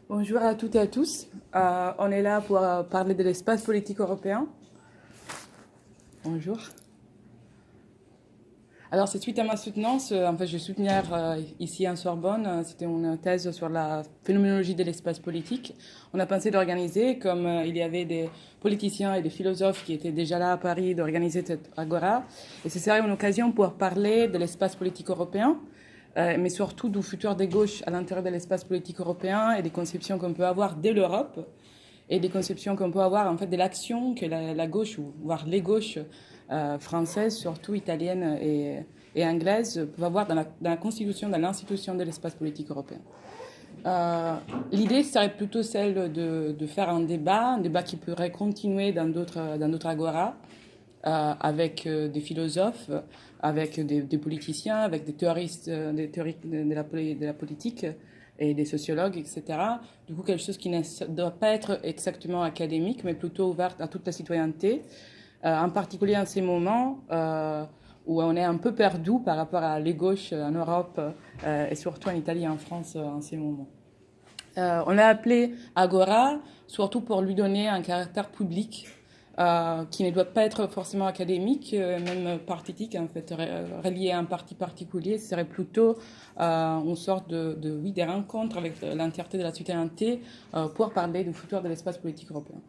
Bonjour à toutes et à tous. On est là pour parler de l'espace politique européen. Bonjour. Alors, c'est suite à ma soutenance. En fait, je suis soutenir ici en Sorbonne. C'était une thèse sur la phénoménologie de l'espace politique. On a pensé d'organiser, comme il y avait des politiciens et des philosophes qui étaient déjà là à Paris, d'organiser cette Agora. Et ce serait une occasion pour parler de l'espace politique européen, mais surtout du futur des gauches à l'intérieur de l'espace politique européen et des conceptions qu'on peut avoir dès l'Europe et des conceptions qu'on peut avoir en fait de l'action que la gauche, ou voire les gauches françaises, surtout italiennes et anglaises, peuvent avoir dans la constitution, dans l'institution de l'espace politique européen. L'idée serait plutôt celle de faire un débat qui pourrait continuer dans d'autres agoras, avec des philosophes, avec des politiciens, avec des théoristes, des théoriques de la politique et des sociologues, etc. Du coup, quelque chose qui ne doit pas être exactement académique, mais plutôt ouvert à toute la citoyenneté, en particulier en ces moments où on est un peu perdu par rapport à les gauches en Europe et surtout en Italie et en France en ces moments. On l'a appelé Agora, surtout pour lui donner un caractère public qui ne doit pas être forcément académique, même partitique, en fait, relié à un parti particulier. Ce serait plutôt une sorte des rencontres avec l'entièreté de la citoyenneté pour parler du futur de l'espace politique européen.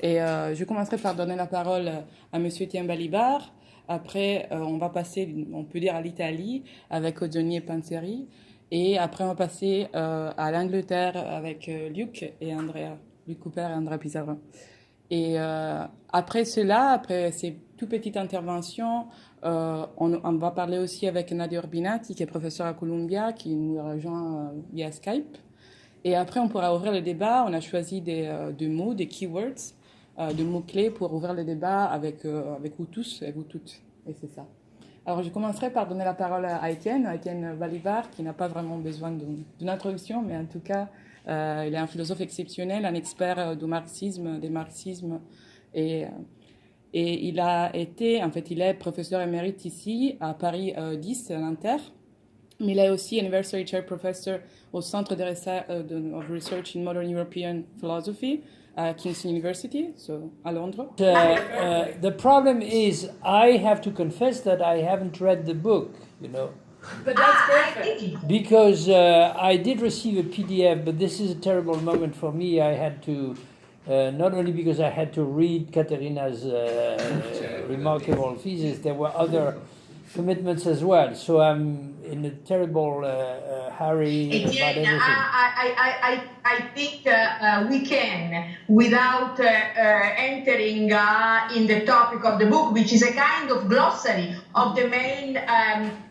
Et je commencerai par donner la parole à monsieur Etienne Balibar. Après, on va passer, on peut dire, à l'Italie avec Ogioni Panzeri. Et après, on va passer à l'Angleterre avec Luc Cooper et Andrea Pizarro. Et après cela, après ces toutes petites interventions, on va parler aussi avec Nadia Urbinati, qui est professeure à Columbia, qui nous rejoint via Skype. Et après, on pourra ouvrir le débat. On a choisi des mots, des keywords, de mots-clés pour ouvrir le débat avec vous tous et vous toutes. Et c'est ça. Alors, je commencerai par donner la parole à Etienne Balibar, qui n'a pas vraiment besoin d'une introduction, mais en tout cas, il est un philosophe exceptionnel, un expert du marxisme, des marxismes, et il est professeur émérite ici, à Paris 10, à l'Inter, mais il est aussi Anniversary Chair Professor au Centre of Research in Modern European Philosophy, Kingston University, so à Londres. The problem is, I have to confess that I haven't read the book, you know. But that's perfect. Because I did receive a PDF, but this is a terrible moment for me. I had to, not only because I had to read Katerina's remarkable thesis, there were other commitments as well. So I'm in a terrible hurry about everything. I think we can, without entering in the topic of the book, which is a kind of glossary of the main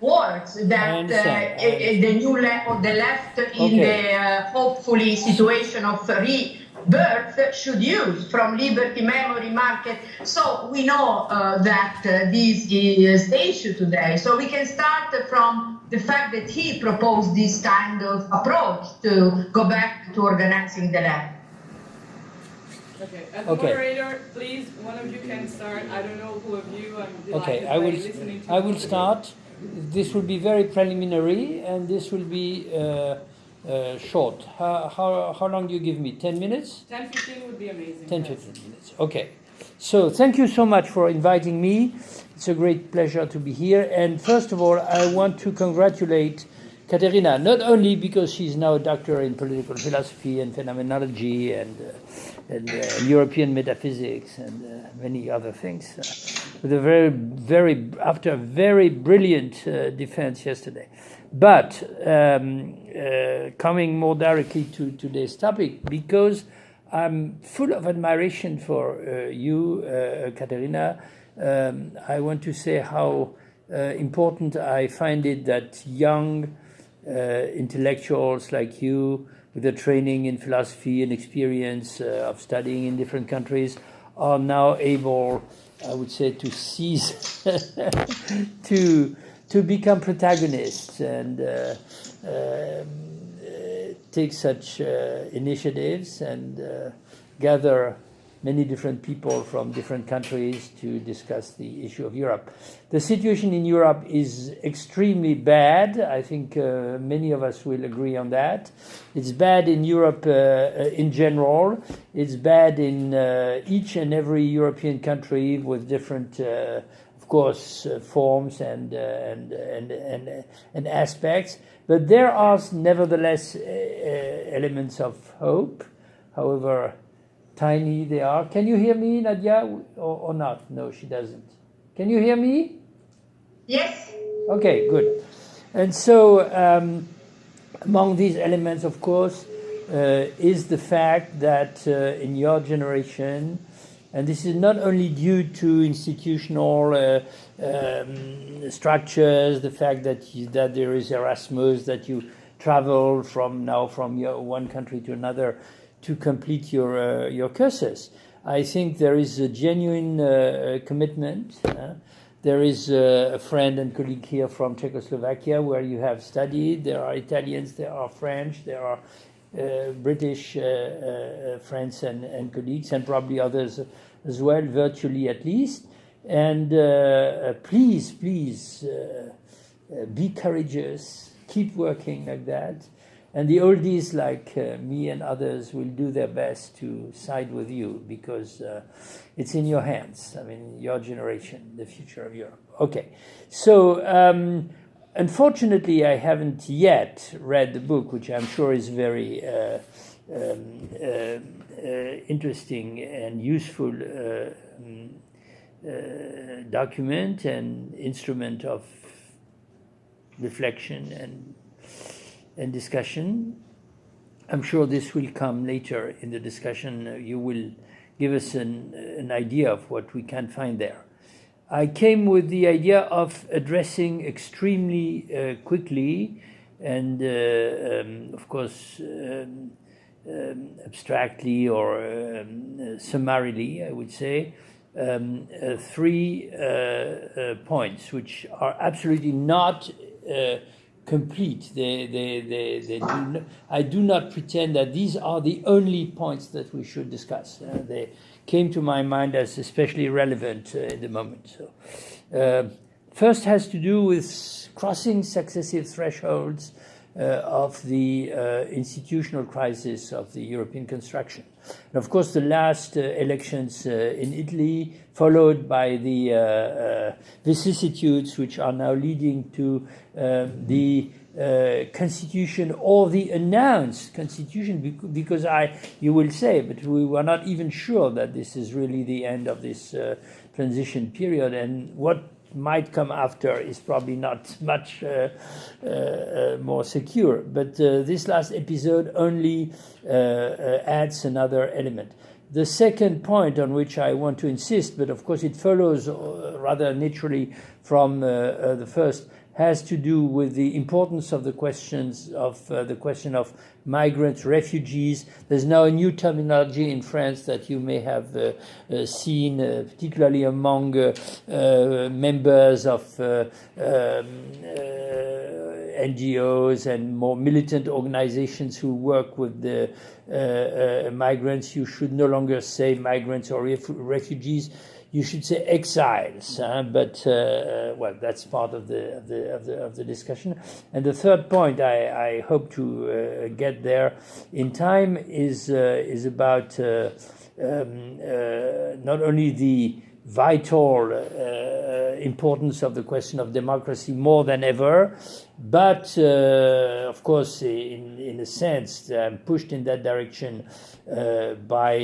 words that the new left, the left in the hopefully situation of rebirth should use, from liberty, memory, market. So we know that this is the issue today. So we can start from the fact that he proposed this kind of approach to go back to organizing the left. Okay, as a moderator, please, one of you can start. I don't know who of you. I'm delighted by listening to I will start. This will be very preliminary, and this will be short. How long do you give me? 10 minutes? 10-15 would be amazing. 10-15 minutes. Okay. So thank you so much for inviting me. It's a great pleasure to be here. And first of all, I want to congratulate Katerina, not only because she's now a doctor in political philosophy and phenomenology and European metaphysics and many other things, with after a very brilliant defense yesterday. But coming more directly to today's topic, because I'm full of admiration for you, Katerina. I want to say how important I find it that young intellectuals like you, with a training in philosophy and experience of studying in different countries, are now able, I would say, to seize, to become protagonists and take such initiatives and gather many different people from different countries to discuss the issue of Europe. The situation in Europe is extremely bad. I think many of us will agree on that. It's bad in Europe in general. It's bad in each and every European country with different, of course, forms and aspects. But there are nevertheless elements of hope, however tiny they are. Can you hear me, Nadia, or not? No, she doesn't. Can you hear me? Yes. Okay, good. And so among these elements, of course, is the fact that in your generation, and this is not only due to institutional structures, the fact that there is Erasmus, that you travel from one country to another to complete your courses. I think there is a genuine commitment. There is a friend and colleague here from Czechoslovakia where you have studied. There are Italians, there are French, there are British friends and colleagues, and probably others as well, virtually at least. And please, be courageous, keep working like that. And the oldies like me and others will do their best to side with you because it's in your hands. I mean, your generation, the future of Europe. Okay, so unfortunately, I haven't yet read the book, which I'm sure is very interesting and useful document and instrument of reflection and discussion. I'm sure this will come later in the discussion. You will give us an idea of what we can find there. I came with the idea of addressing extremely quickly and, of course, abstractly or summarily, I would say, 3 points which are absolutely not complete. I do not pretend that these are the only points that we should discuss. They came to my mind as especially relevant in the moment. So, first has to do with crossing successive thresholds of the institutional crisis of the European construction. And of course, the last elections in Italy, followed by the vicissitudes which are now leading to the constitution or the announced constitution, because you will say, but we were not even sure that this is really the end of this transition period, and what might come after is probably not much more secure. But this last episode only adds another element. The second point on which I want to insist, but of course it follows rather naturally from the first, has to do with the importance of the question of migrants, refugees. There's now a new terminology in France that you may have seen, particularly among members of NGOs and more militant organizations who work with the migrants. You should no longer say migrants or refugees. You should say exiles, but well, that's part of the discussion. And the third point, I hope to get there in time, is about not only the vital importance of the question of democracy more than ever, but of course, in a sense, I'm pushed in that direction by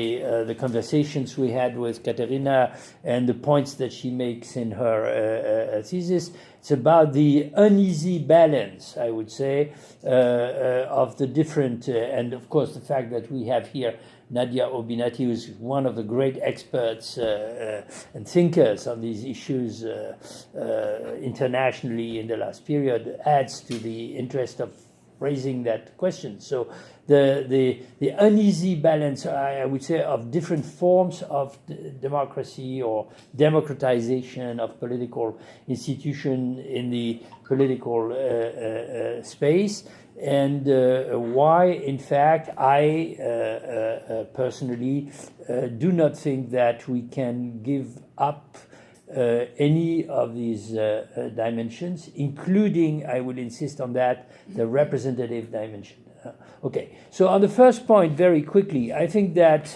the conversations we had with Caterina and the points that she makes in her thesis. It's about the uneasy balance, I would say, of the different, and of course the fact that we have here Nadia Obinati, who is one of the great experts and thinkers on these issues internationally in the last period, adds to the interest of raising that question. So the uneasy balance, I would say, of different forms of democracy or democratization of political institution in the political space, and why, in fact, I personally do not think that we can give up any of these dimensions, including, I would insist on that, the representative dimension. Okay, so on the first point, very quickly, I think that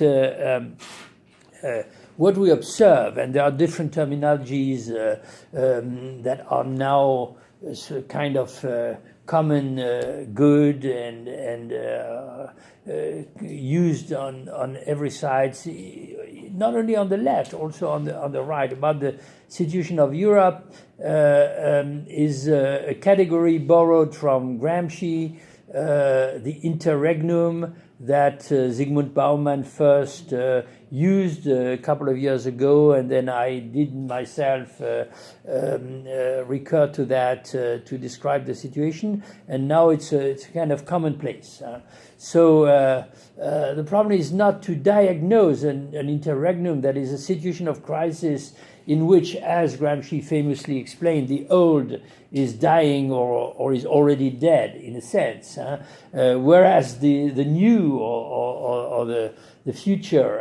what we observe, and there are different terminologies that are now kind of common good and used on every side, not only on the left, also on the right, about the situation of Europe is a category borrowed from Gramsci, the interregnum that Zygmunt Bauman first used a couple of years ago, and then I did myself recur to that to describe the situation, and now it's a kind of commonplace. So the problem is not to diagnose an interregnum that is a situation of crisis in which, as Gramsci famously explained, the old is dying or is already dead, in a sense, whereas the new or the future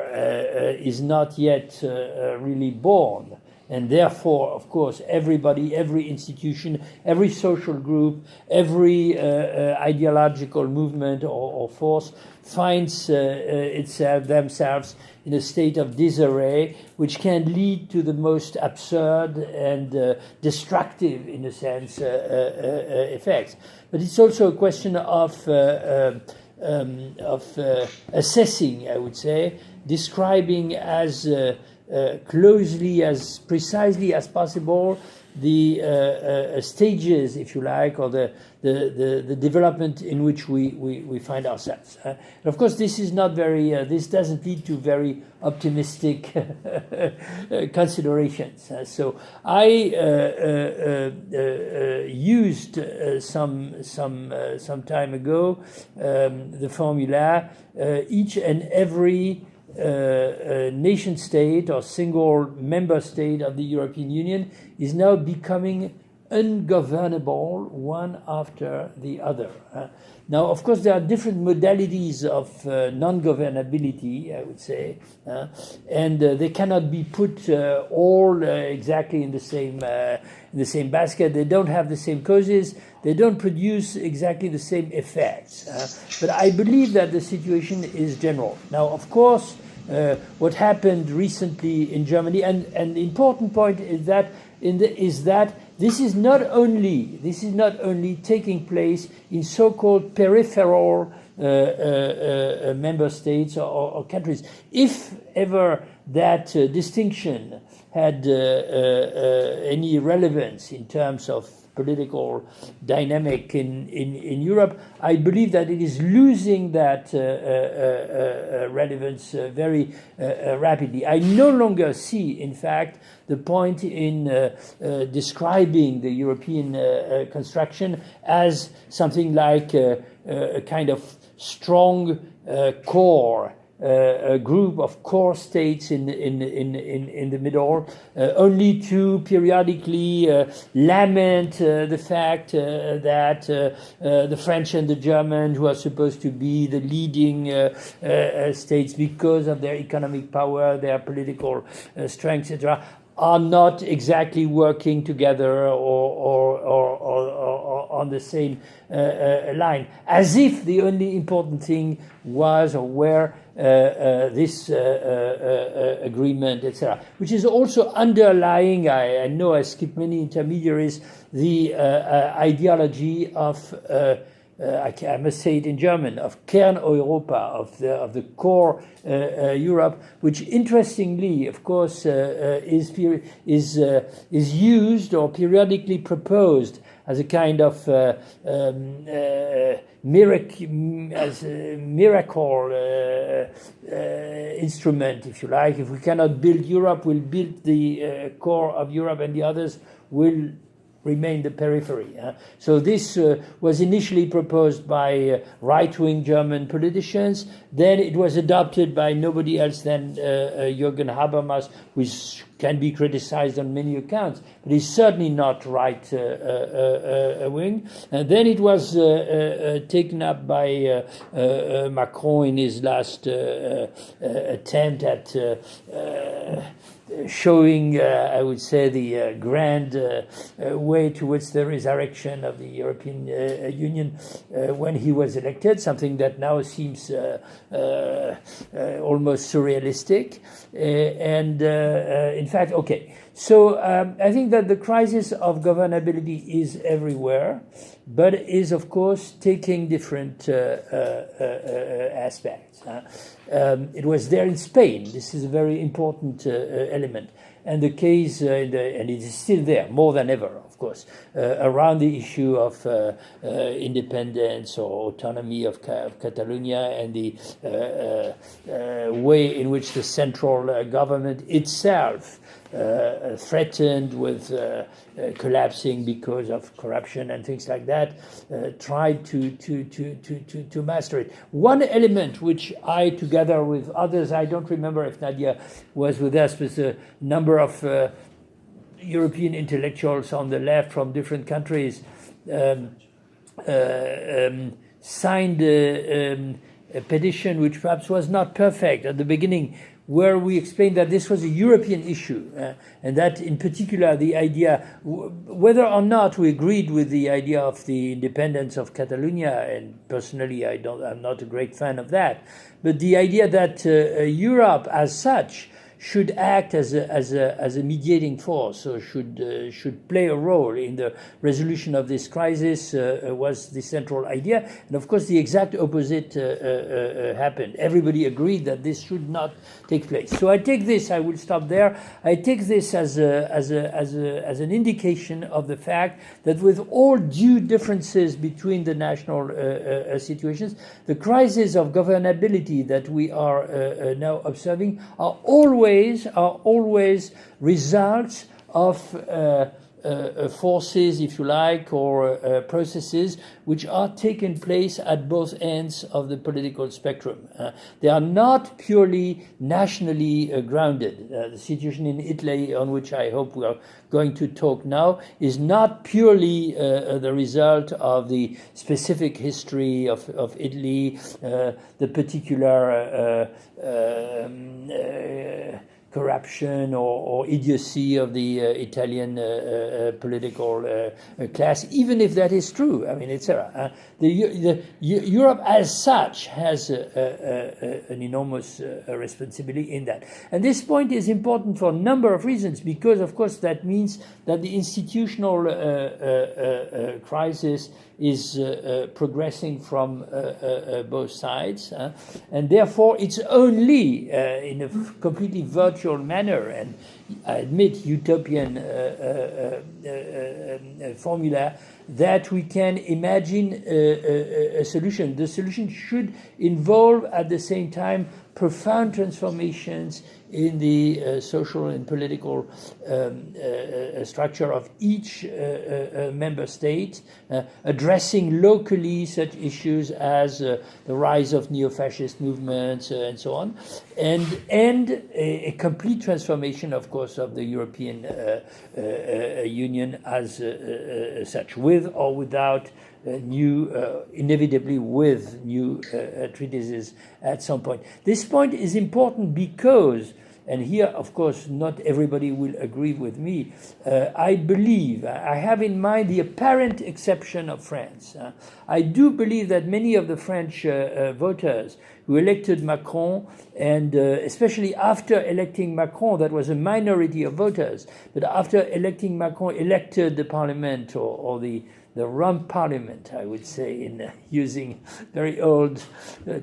is not yet really born. And therefore, of course, everybody, every institution, every social group, every ideological movement or force finds themselves in a state of disarray, which can lead to the most absurd and destructive, in a sense, effects. But it's also a question of assessing, I would say, describing as closely, as precisely as possible, the stages, if you like, or the development in which we find ourselves. And of course, this is not very. This doesn't lead to very optimistic considerations. So I used some time ago the formula: each and every nation state or single member state of the European Union is now becoming ungovernable one after the other. Now, of course, there are different modalities of non-governability, I would say, and they cannot be put all exactly in the same basket. They don't have the same causes. They don't produce exactly the same effects. But I believe that the situation is general. Now, of course, what happened recently in Germany, and the important point is that this is not only taking place in so-called peripheral member states or countries. If ever that distinction had any relevance in terms of political dynamic in Europe, I believe that it is losing that relevance very rapidly. I no longer see, in fact, the point in describing the European construction as something like a kind of strong core, a group of core states in the middle, only to periodically lament the fact that the French and the German, who are supposed to be the leading states because of their economic power, their political strength, etc., are not exactly working together or on the same line, as if the only important thing was or were this agreement, etc., which is also underlying, I know I skipped many intermediaries, the ideology of, I must say it in German, of Kern-Europa, of the core Europe, which interestingly, of course, is used or periodically proposed as a kind of miracle instrument, if you like. If we cannot build Europe, we'll build the core of Europe, and the others will remain the periphery. So this was initially proposed by right-wing German politicians. Then it was adopted by nobody else than Jürgen Habermas, which can be criticized on many accounts, but he's certainly not right-wing. And then it was taken up by Macron in his last attempt at showing, I would say, the grand way towards the resurrection of the European Union when he was elected, something that now seems almost surrealistic. And in fact, okay. So I think that the crisis of governability is everywhere, but is, of course, taking different aspects. It was there in Spain. This is a very important element. And the case, and it is still there, more than ever, of course, around the issue of independence or autonomy of Catalonia and the way in which the central government itself threatened with collapsing because of corruption and things like that, tried to master it. One element which I, together with others, I don't remember if Nadia was with us, but a number of European intellectuals on the left from different countries signed a petition which perhaps was not perfect at the beginning, where we explained that this was a European issue, and that in particular the idea, whether or not we agreed with the idea of the independence of Catalonia, and personally I'm not a great fan of that, but the idea that Europe as such should act as a mediating force, or should play a role in the resolution of this crisis was the central idea. And of course, the exact opposite happened. Everybody agreed that this should not take place. So I take this. I will stop there. I take this as an indication of the fact that, with all due differences between the national situations, the crisis of governability that we are now observing are always results of forces, if you like, or processes which are taking place at both ends of the political spectrum. They are not purely nationally grounded. The situation in Italy, on which I hope we are going to talk now, is not purely the result of the specific history of Italy, the particular corruption or idiocy of the Italian political class, even if that is true. I mean, etc. Europe as such has an enormous responsibility in that. And this point is important for a number of reasons, because, of course, that means that the institutional crisis is progressing from both sides, and therefore it's only in a completely virtual manner, and I admit utopian formula, that we can imagine a solution. The solution should involve at the same time profound transformations in the social and political structure of each member state, addressing locally such issues as the rise of neo-fascist movements and so on, and a complete transformation, of course, of the European Union as such, with or without inevitably with new treatises at some point. This point is important because, and here, of course, not everybody will agree with me, I believe, I have in mind the apparent exception of France. I do believe that many of the French voters who elected Macron, and especially after electing Macron, that was a minority of voters, but after electing Macron, elected the parliament or the the rump parliament, I would say, in using very old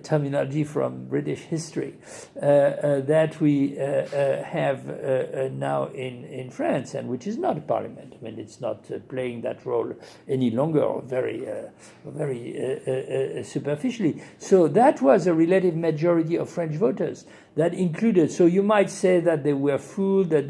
terminology from British history, that we have now in France, and which is not a parliament. I mean, it's not playing that role any longer, or very superficially. So that was a relative majority of French voters. That included, so you might say that they were fooled, that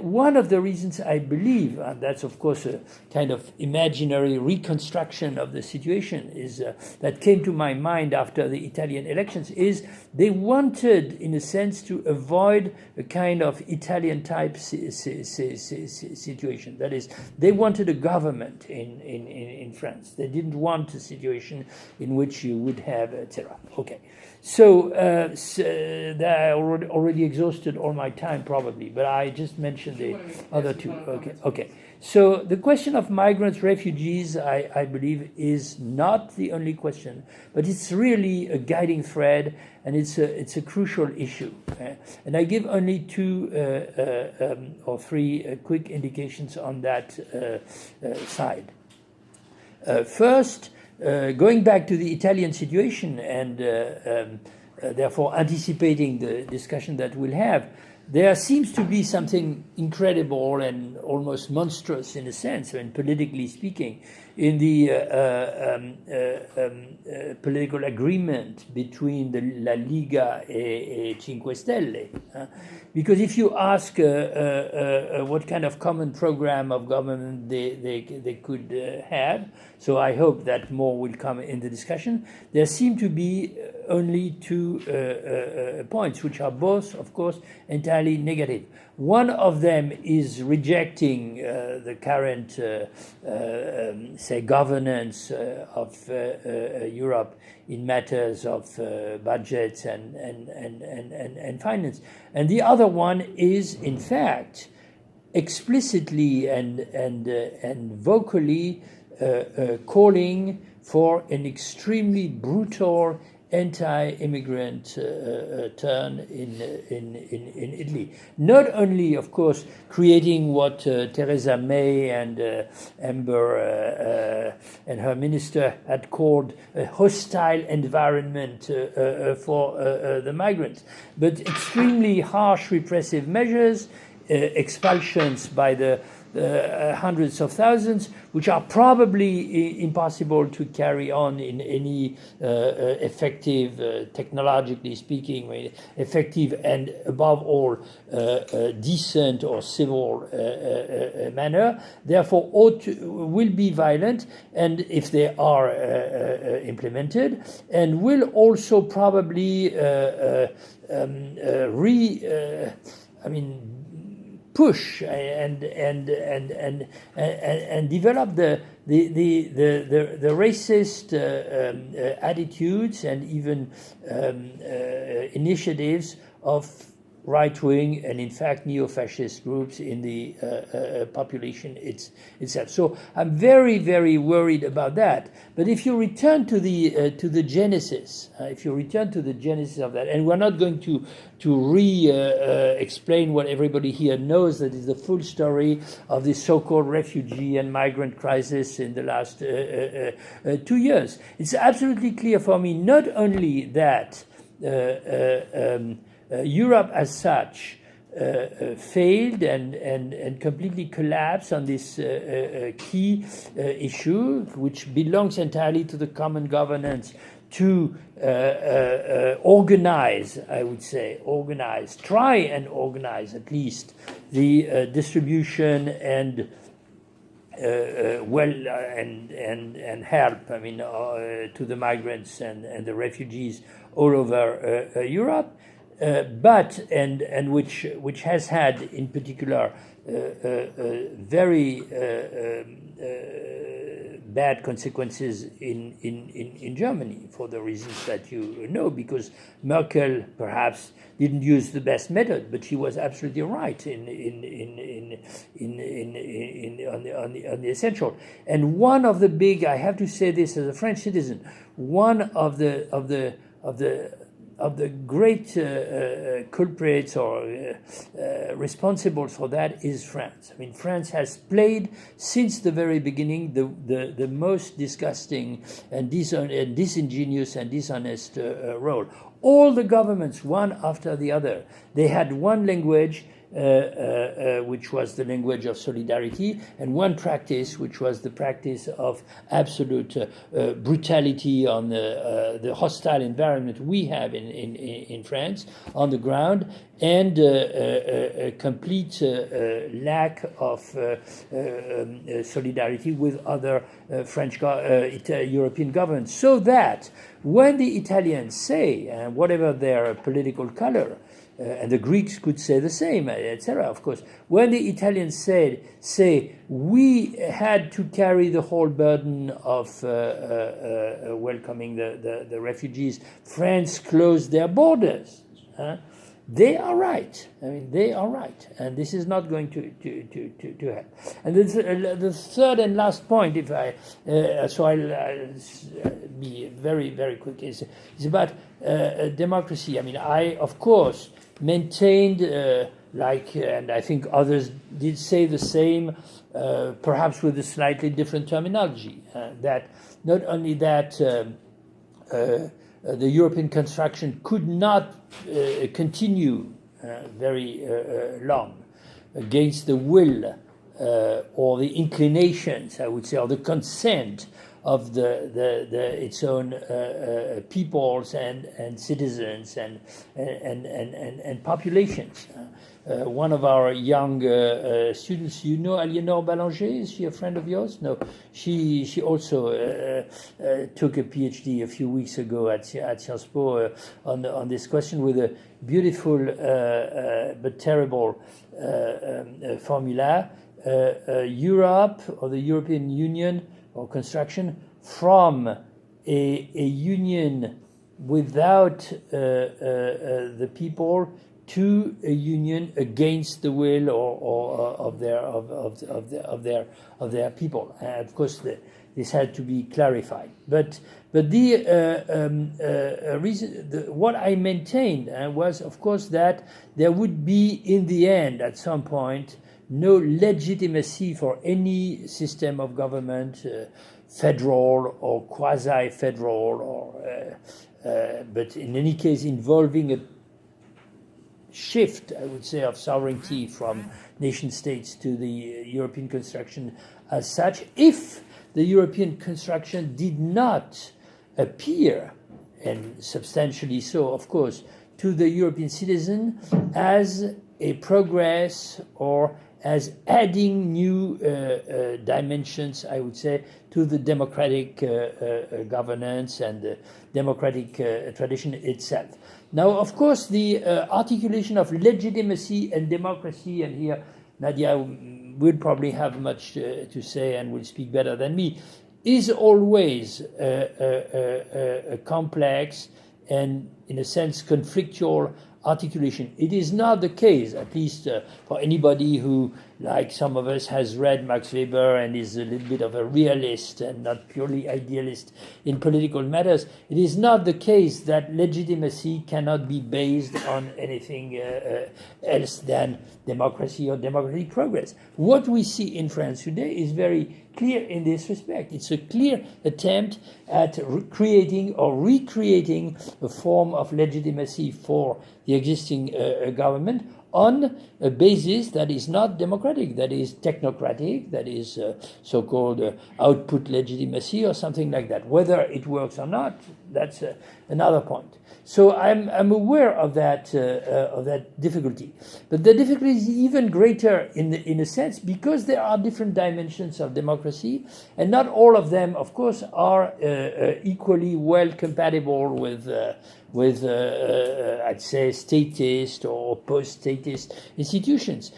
one of the reasons I believe, and that's of course a kind of imaginary reconstruction of the situation, is that came to my mind after the Italian elections, is they wanted, in a sense, to avoid a kind of Italian type situation. That is, they wanted a government in France. They didn't want a situation in which you would have, etc. Okay. So I already exhausted all my time probably, but I just mentioned the other two. Okay. So the question of migrants, refugees, I believe, is not the only question, but it's really a guiding thread, and it's a crucial issue. And I give only two or three quick indications on that side. First, going back to the Italian situation and therefore anticipating the discussion that we'll have, there seems to be something incredible and almost monstrous, in a sense, and politically speaking, in the political agreement between the La Liga e Cinque Stelle. Because if you ask what kind of common program of government they could have, so I hope that more will come in the discussion, there seem to be only two points, which are both, of course, entirely negative. One of them is rejecting the current, say, governance of Europe in matters of budgets and finance. And the other one is, in fact, explicitly and vocally calling for an extremely brutal anti-immigrant turn in Italy. Not only, of course, creating what Theresa May and Amber and her minister had called a hostile environment for the migrants, but extremely harsh repressive measures, expulsions by the hundreds of thousands, which are probably impossible to carry on in any effective, technologically speaking, effective and above all decent or civil manner. Therefore, will be violent, and if they are implemented, and will also probably push and develop the racist attitudes and even initiatives of right-wing and, in fact, neo-fascist groups in the population itself. So I'm very, very worried about that. But if you return to the genesis, of that, and we're not going to explain what everybody here knows, that is the full story of the so-called refugee and migrant crisis in the last 2 years. It's absolutely clear for me not only that Europe as such failed and completely collapsed on this key issue, which belongs entirely to the common governance, to organize, I would say, try and organize at least the distribution and and help, to the migrants and the refugees all over Europe. But which has had in particular very bad consequences in Germany for the reasons that you know, because Merkel perhaps didn't use the best method, but she was absolutely right on the essential. And one of the big, I have to say this as a French citizen, one of the great culprits or responsible for that is France. I mean, France has played since the very beginning the most disgusting and disingenuous and dishonest role. All the governments, one after the other, they had one language, which was the language of solidarity, and one practice, which was the practice of absolute brutality on the hostile environment we have in France on the ground, and a complete lack of solidarity with other European governments. So that when the Italians say, whatever their political color, and the Greeks could say the same, etc. Of course, when the Italians say we had to carry the whole burden of welcoming the refugees, France closed their borders. They are right. I mean, they are right, and this is not going to help. And the third and last point, if I so I'll be very, very quick, is about democracy. I mean, I of course maintained, and I think others did say the same, perhaps with a slightly different terminology, that not only that the European construction could not continue very long against the will or the inclinations, I would say, or the consent of its own peoples and citizens and populations. One of our young students, you know Aliénor Ballanger, is she a friend of yours? No, she also took a PhD a few weeks ago at Sciences Po on this question with a beautiful but terrible formula. Europe, or the European Union, or construction, from a union without the people to a union against the will or of their people. And of course, this had to be clarified. But the reason, what I maintained was, of course, that there would be, in the end, at some point, no legitimacy for any system of government, federal or quasi-federal, or but in any case involving a shift, I would say, of sovereignty from nation states to the European construction as such, if the European construction did not appear, and substantially so, of course, to the European citizen as a progress or as adding new dimensions, I would say, to the democratic governance and the democratic tradition itself. Now, of course, the articulation of legitimacy and democracy, and here Nadia will probably have much to say and will speak better than me, is always a complex and, in a sense, conflictual articulation. It is not the case, at least for anybody who, like some of us, has read Max Weber and is a little bit of a realist and not purely idealist in political matters. It is not the case that legitimacy cannot be based on anything else than democracy or democratic progress. What we see in France today is very clear in this respect. It's a clear attempt at creating or recreating a form of legitimacy for the existing government on a basis that is not democratic, that is technocratic, that is so-called output legitimacy or something like that. Whether it works or not, that's another point. So I'm aware of that difficulty, but the difficulty is even greater in a sense because there are different dimensions of democracy, and not all of them, of course, are equally well compatible with I'd say statist or post-statist institutions.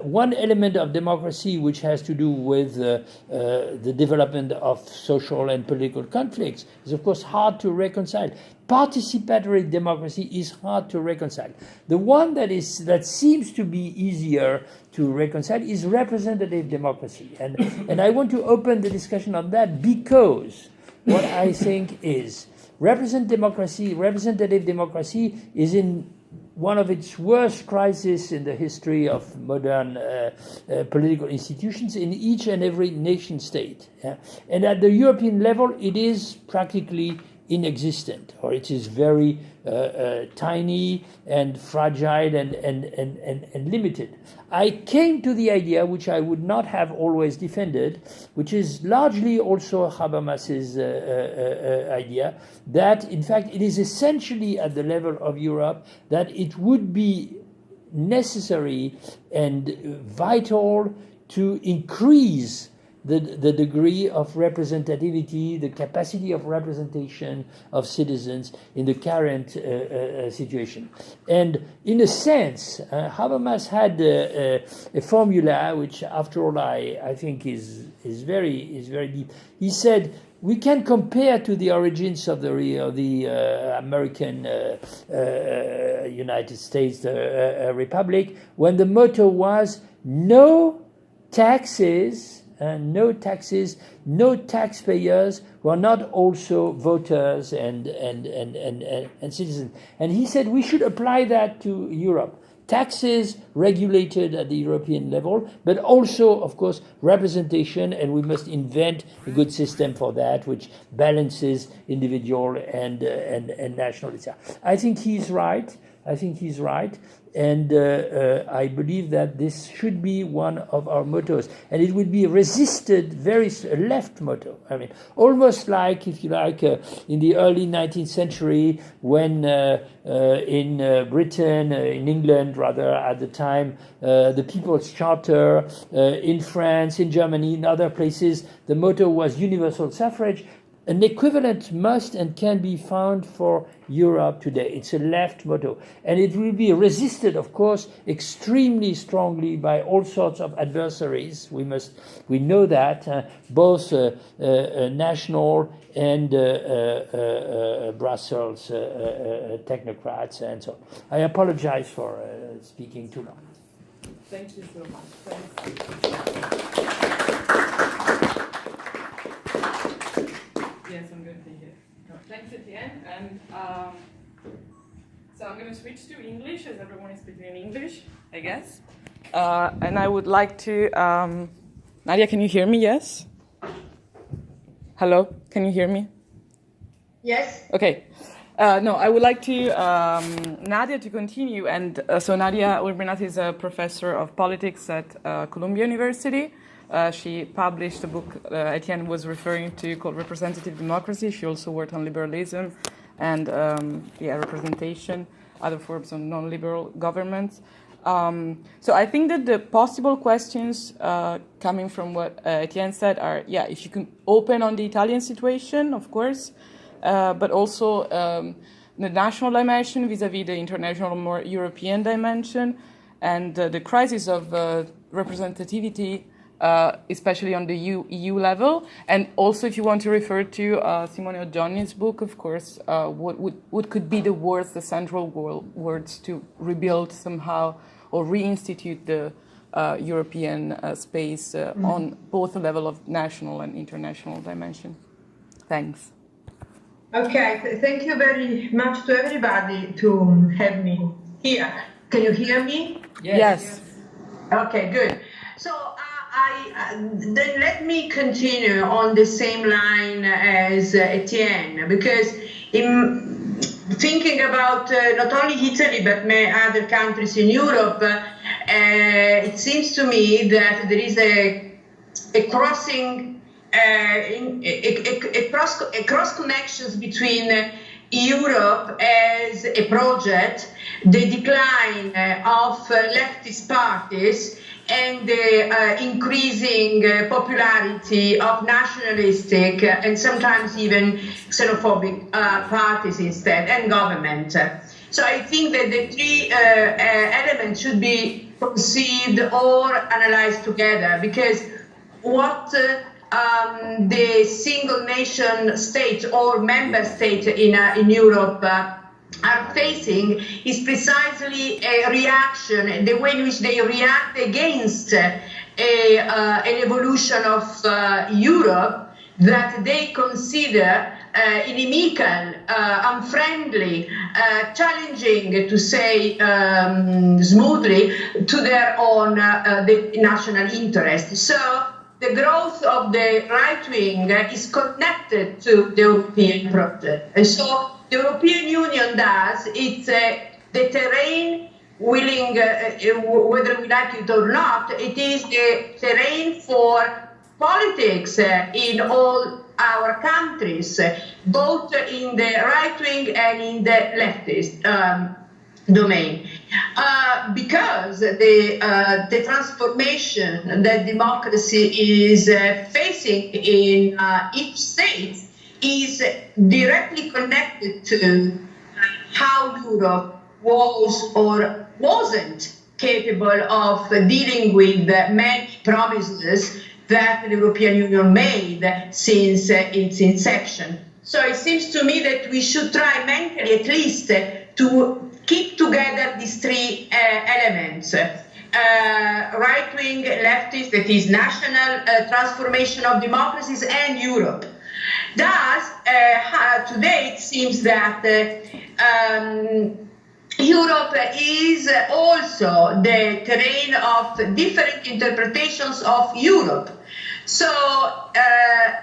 One element of democracy which has to do with the development of social and political conflicts is, of course, hard to reconcile. Participatory democracy is hard to reconcile. The one that seems to be easier to reconcile is representative democracy. And I want to open the discussion on that because what I think is representative democracy is in one of its worst crises in the history of modern political institutions in each and every nation state. Yeah? And at the European level, it is practically inexistent, or it is very tiny and fragile and limited. I came to the idea, which I would not have always defended, which is largely also Habermas's idea, that in fact it is essentially at the level of Europe that it would be necessary and vital to increase the degree of representativity, the capacity of representation of citizens in the current situation. And in a sense, Habermas had a formula which, after all, I think is very deep. He said, we can compare to the origins of the American United States Republic, when the motto was no taxes, no taxpayers who are not also voters and citizens. And he said we should apply that to Europe. Taxes regulated at the European level, but also, of course, representation, and we must invent a good system for that, which balances individual and national. I think he's right. And I believe that this should be one of our mottos. And it would be resisted, a left motto. I mean, almost like, if you like, in the early 19th century, when in Britain, in England rather, at the time, the People's Charter, in France, in Germany, in other places, the motto was universal suffrage. An equivalent must and can be found for Europe today. It's a left motto. And it will be resisted, of course, extremely strongly by all sorts of adversaries. We know that, both national and Brussels technocrats and so on. I apologize for speaking too long. Thank you so much. Thanks. Yes, I'm going to take it. Thanks, Etienne. And so I'm going to switch to English, as everyone is speaking in English, I guess. And I would like to... Nadia, can you hear me? Yes? Hello? Can you hear me? Yes. Okay. No, I would like to Nadia to continue. And so Nadia Urbinat is a professor of politics at Columbia University. She published a book Etienne was referring to called Representative Democracy. She also worked on liberalism and representation, other forms of non-liberal governments. So I think that the possible questions coming from what Etienne said are, if you can open on the Italian situation, of course, but also the national dimension vis-a-vis the international, more European dimension, and the crisis of representativity, especially on the EU level, and also if you want to refer to Simone Oggioni's book, of course, what could be the central words to rebuild somehow or reinstitute the European space on both the level of national and international dimension. Thanks. Okay, thank you very much to everybody to have me here. Can you hear me? Yes. Okay, good. So then let me continue on the same line as Etienne, because in thinking about not only Italy but many other countries in Europe, it seems to me that there is a crossing, cross connections between Europe as a project, the decline of leftist parties, and the increasing popularity of nationalistic and sometimes even xenophobic parties instead, and government. So I think that the three elements should be conceived or analyzed together, because what the single nation state or member state in Europe are facing is precisely a reaction, the way in which they react against an evolution of Europe that they consider inimical, unfriendly, challenging, to say smoothly, to their own the national interest. So the growth of the right wing is connected to the European project. And so the European Union does, it's the terrain willing, whether we like it or not, it is the terrain for politics in all our countries, both in the right wing and in the leftist domain. Because the transformation that democracy is facing in each state is directly connected to how Europe was or wasn't capable of dealing with many promises that the European Union made since its inception. So it seems to me that we should try mentally at least to keep together these three elements. Right-wing, leftist, that is national transformation of democracies, and Europe. Thus, today it seems that Europe is also the terrain of different interpretations of Europe. So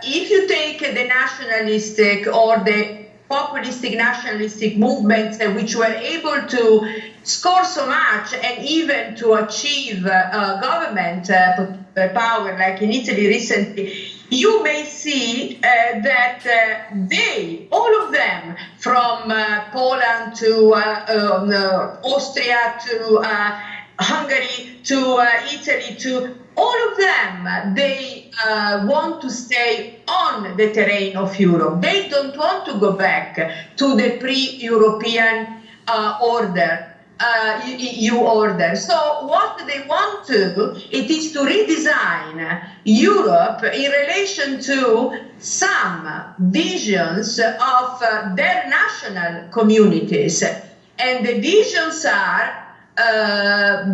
if you take the nationalistic or the populistic nationalistic movements which were able to score so much and even to achieve government power, like in Italy recently, you may see that they, all of them, from Poland to Austria to Hungary to Italy to all of them, they want to stay on the terrain of Europe. They don't want to go back to the pre-European order. EU order. So what they want to, it is to redesign Europe in relation to some visions of their national communities. And the visions are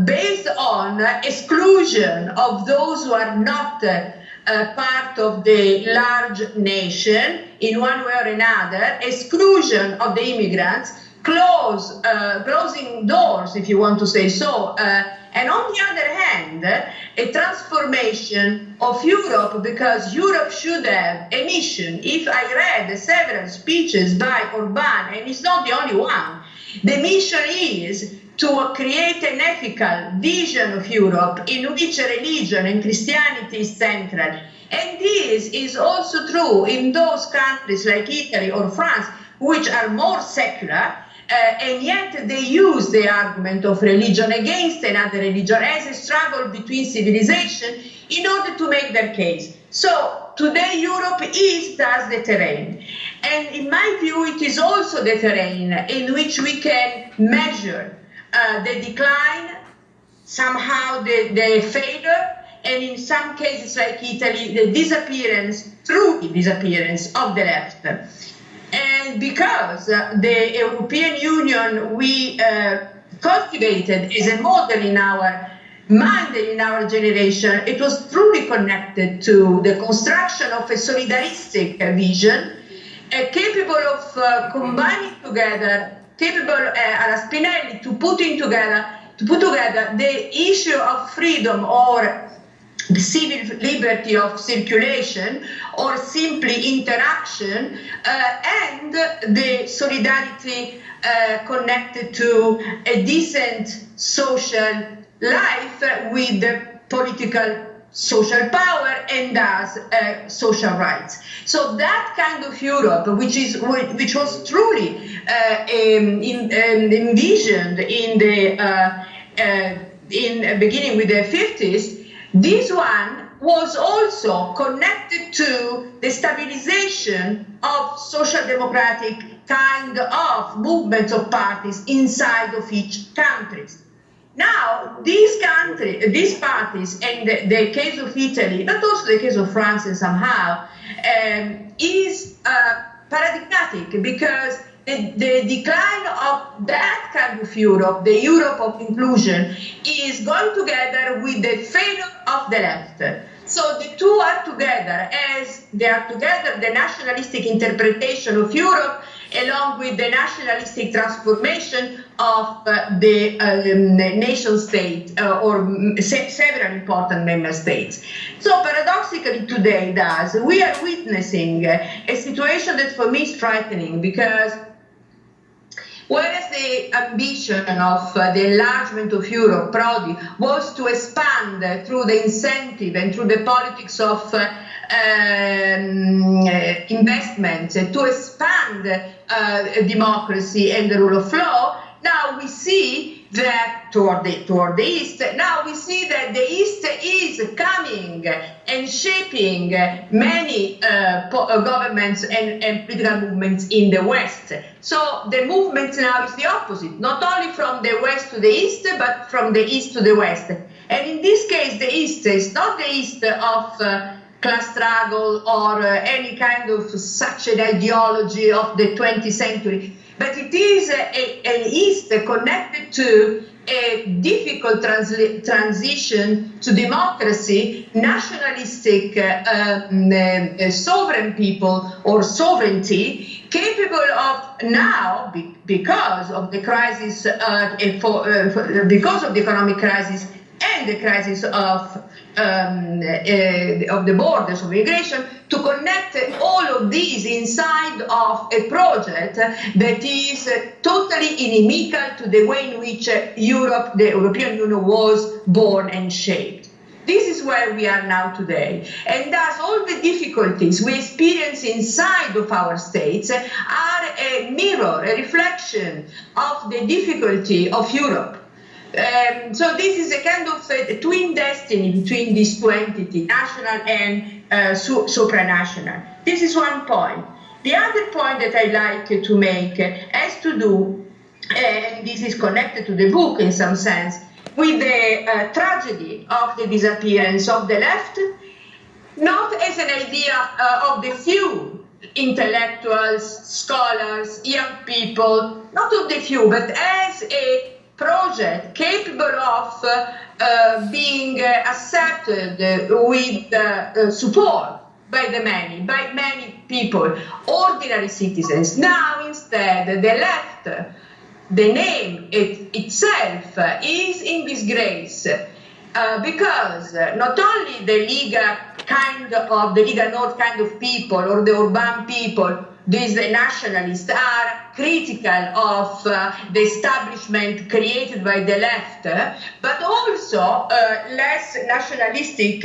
based on exclusion of those who are not part of the large nation in one way or another, exclusion of the immigrants, closing doors, if you want to say so, and on the other hand, a transformation of Europe, because Europe should have a mission. If I read several speeches by Orban, and it's not the only one, the mission is to create an ethical vision of Europe in which religion and Christianity is central. And this is also true in those countries like Italy or France, which are more secular, and yet they use the argument of religion against another religion as a struggle between civilization in order to make their case. So today Europe is thus the terrain. And in my view, it is also the terrain in which we can measure the decline, somehow the failure, and in some cases like Italy, the disappearance, true disappearance of the left. And because the European Union we cultivated as a model in our mind and in our generation, it was truly connected to the construction of a solidaristic vision, capable of combining together, capable, alla Spinelli, to put together the issue of freedom or the civil liberty of circulation or simply interaction, and the solidarity connected to a decent social life with the political social power and thus social rights. So that kind of Europe, which was truly envisioned in beginning with the 50s, this one was also connected to the stabilization of social democratic kind of movements of parties inside of each country. Now, these parties, and the case of Italy, but also the case of France and somehow, is paradigmatic, because the decline of that kind of Europe, the Europe of inclusion, is going together with the failure of the left. So the two are together, as they are together, the nationalistic interpretation of Europe along with the nationalistic transformation of the nation state or several important member states. So paradoxically today, we are witnessing a situation that for me is frightening, because whereas the ambition of the enlargement of Europe, Prodi, was to expand through the incentive and through the politics of investment, to expand democracy and the rule of law, now we see that toward the East, now we see that the East is coming and shaping many governments and political movements in the West. So the movement now is the opposite, not only from the West to the East, but from the East to the West. And in this case, the East is not the East of class struggle or any kind of such an ideology of the 20th century, but it is an East connected to a difficult transition to democracy, nationalistic sovereign people or sovereignty, capable of now, because of the crisis, because of the economic crisis and the crisis of the borders of migration, to connect all of these inside of a project that is totally inimical to the way in which Europe, the European Union, was born and shaped. This is where we are now today. And thus all the difficulties we experience inside of our states are a mirror, a reflection of the difficulty of Europe. So this is a kind of twin destiny between these two entities, national and supranational. This is one point. The other point that I like to make has to do, and this is connected to the book in some sense, with the tragedy of the disappearance of the left, not as an idea of the few intellectuals, scholars, young people, not of the few, but as a project capable of being accepted with support by many people, ordinary citizens. Now instead the left, the name itself is in disgrace because not only the Liga Nord kind of people or the urban people, these nationalists, are critical of the establishment created by the left, but also less nationalistic,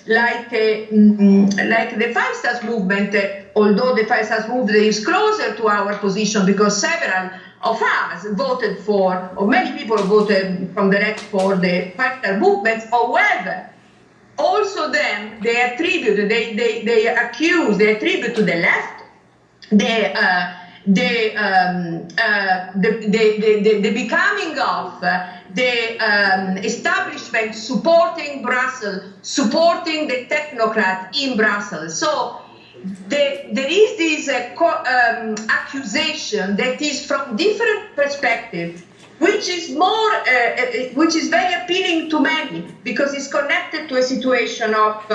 like the Five Stars movement, although the Five Stars movement is closer to our position because several of us voted for, or many people voted from the left for the Five Star movement. However, also them, they attribute to the left the becoming of the establishment supporting Brussels, supporting the technocrat in Brussels. So there is this accusation that is from different perspectives, which is very appealing to many because it's connected to a situation of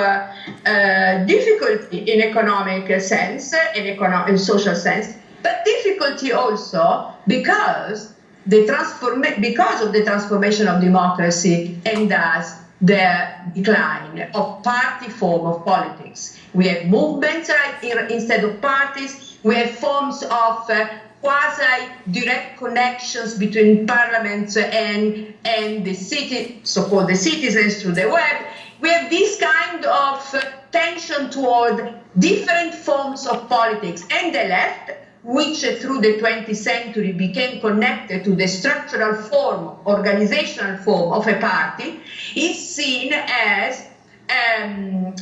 difficulty in economic sense, in social sense, but difficulty also because of the transformation of democracy and thus the decline of party form of politics. We have movements instead of parties. We have forms of quasi-direct connections between parliaments and the city, so-called the citizens through the web. We have this kind of tension toward different forms of politics, and the left, which through the 20th century became connected to the structural form, organizational form of a party, is seen as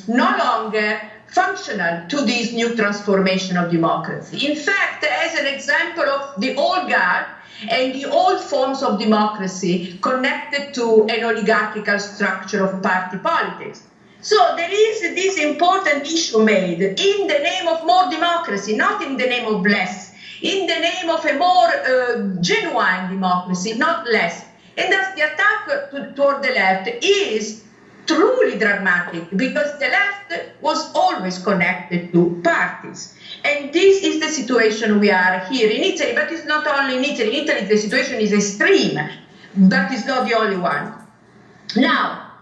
no longer functional to this new transformation of democracy. In fact, as an example of the old guard and the old forms of democracy connected to an oligarchical structure of party politics. So there is this important issue made in the name of more democracy, not in the name of less, in the name of a more genuine democracy, not less. And thus the attack toward the left is truly dramatic, because the left was always connected to parties. And this is the situation we are here in Italy, but it's not only in Italy. In Italy, the situation is extreme, but it's not the only one. Now,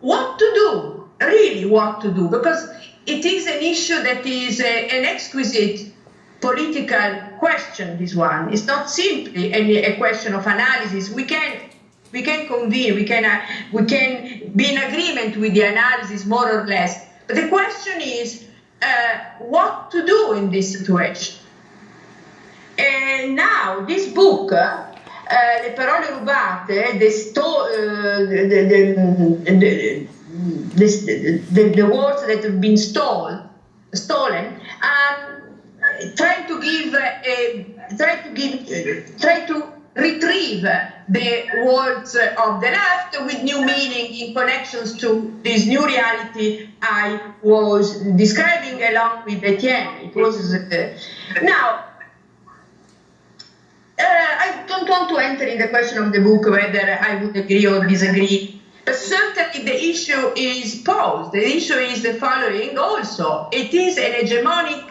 what to do? Really, what to do? Because it is an issue that is an exquisite political question, this one. It's not simply a question of analysis. We can convene, we can be in agreement with the analysis more or less. But the question is what to do in this situation. And now this book, Le parole rubate, the words that have been stolen, try to retrieve the words of the left with new meaning in connections to this new reality I was describing along with Etienne. It was now. I don't want to enter in the question of the book whether I would agree or disagree, but certainly the issue is posed. The issue is the following also. It is an hegemonic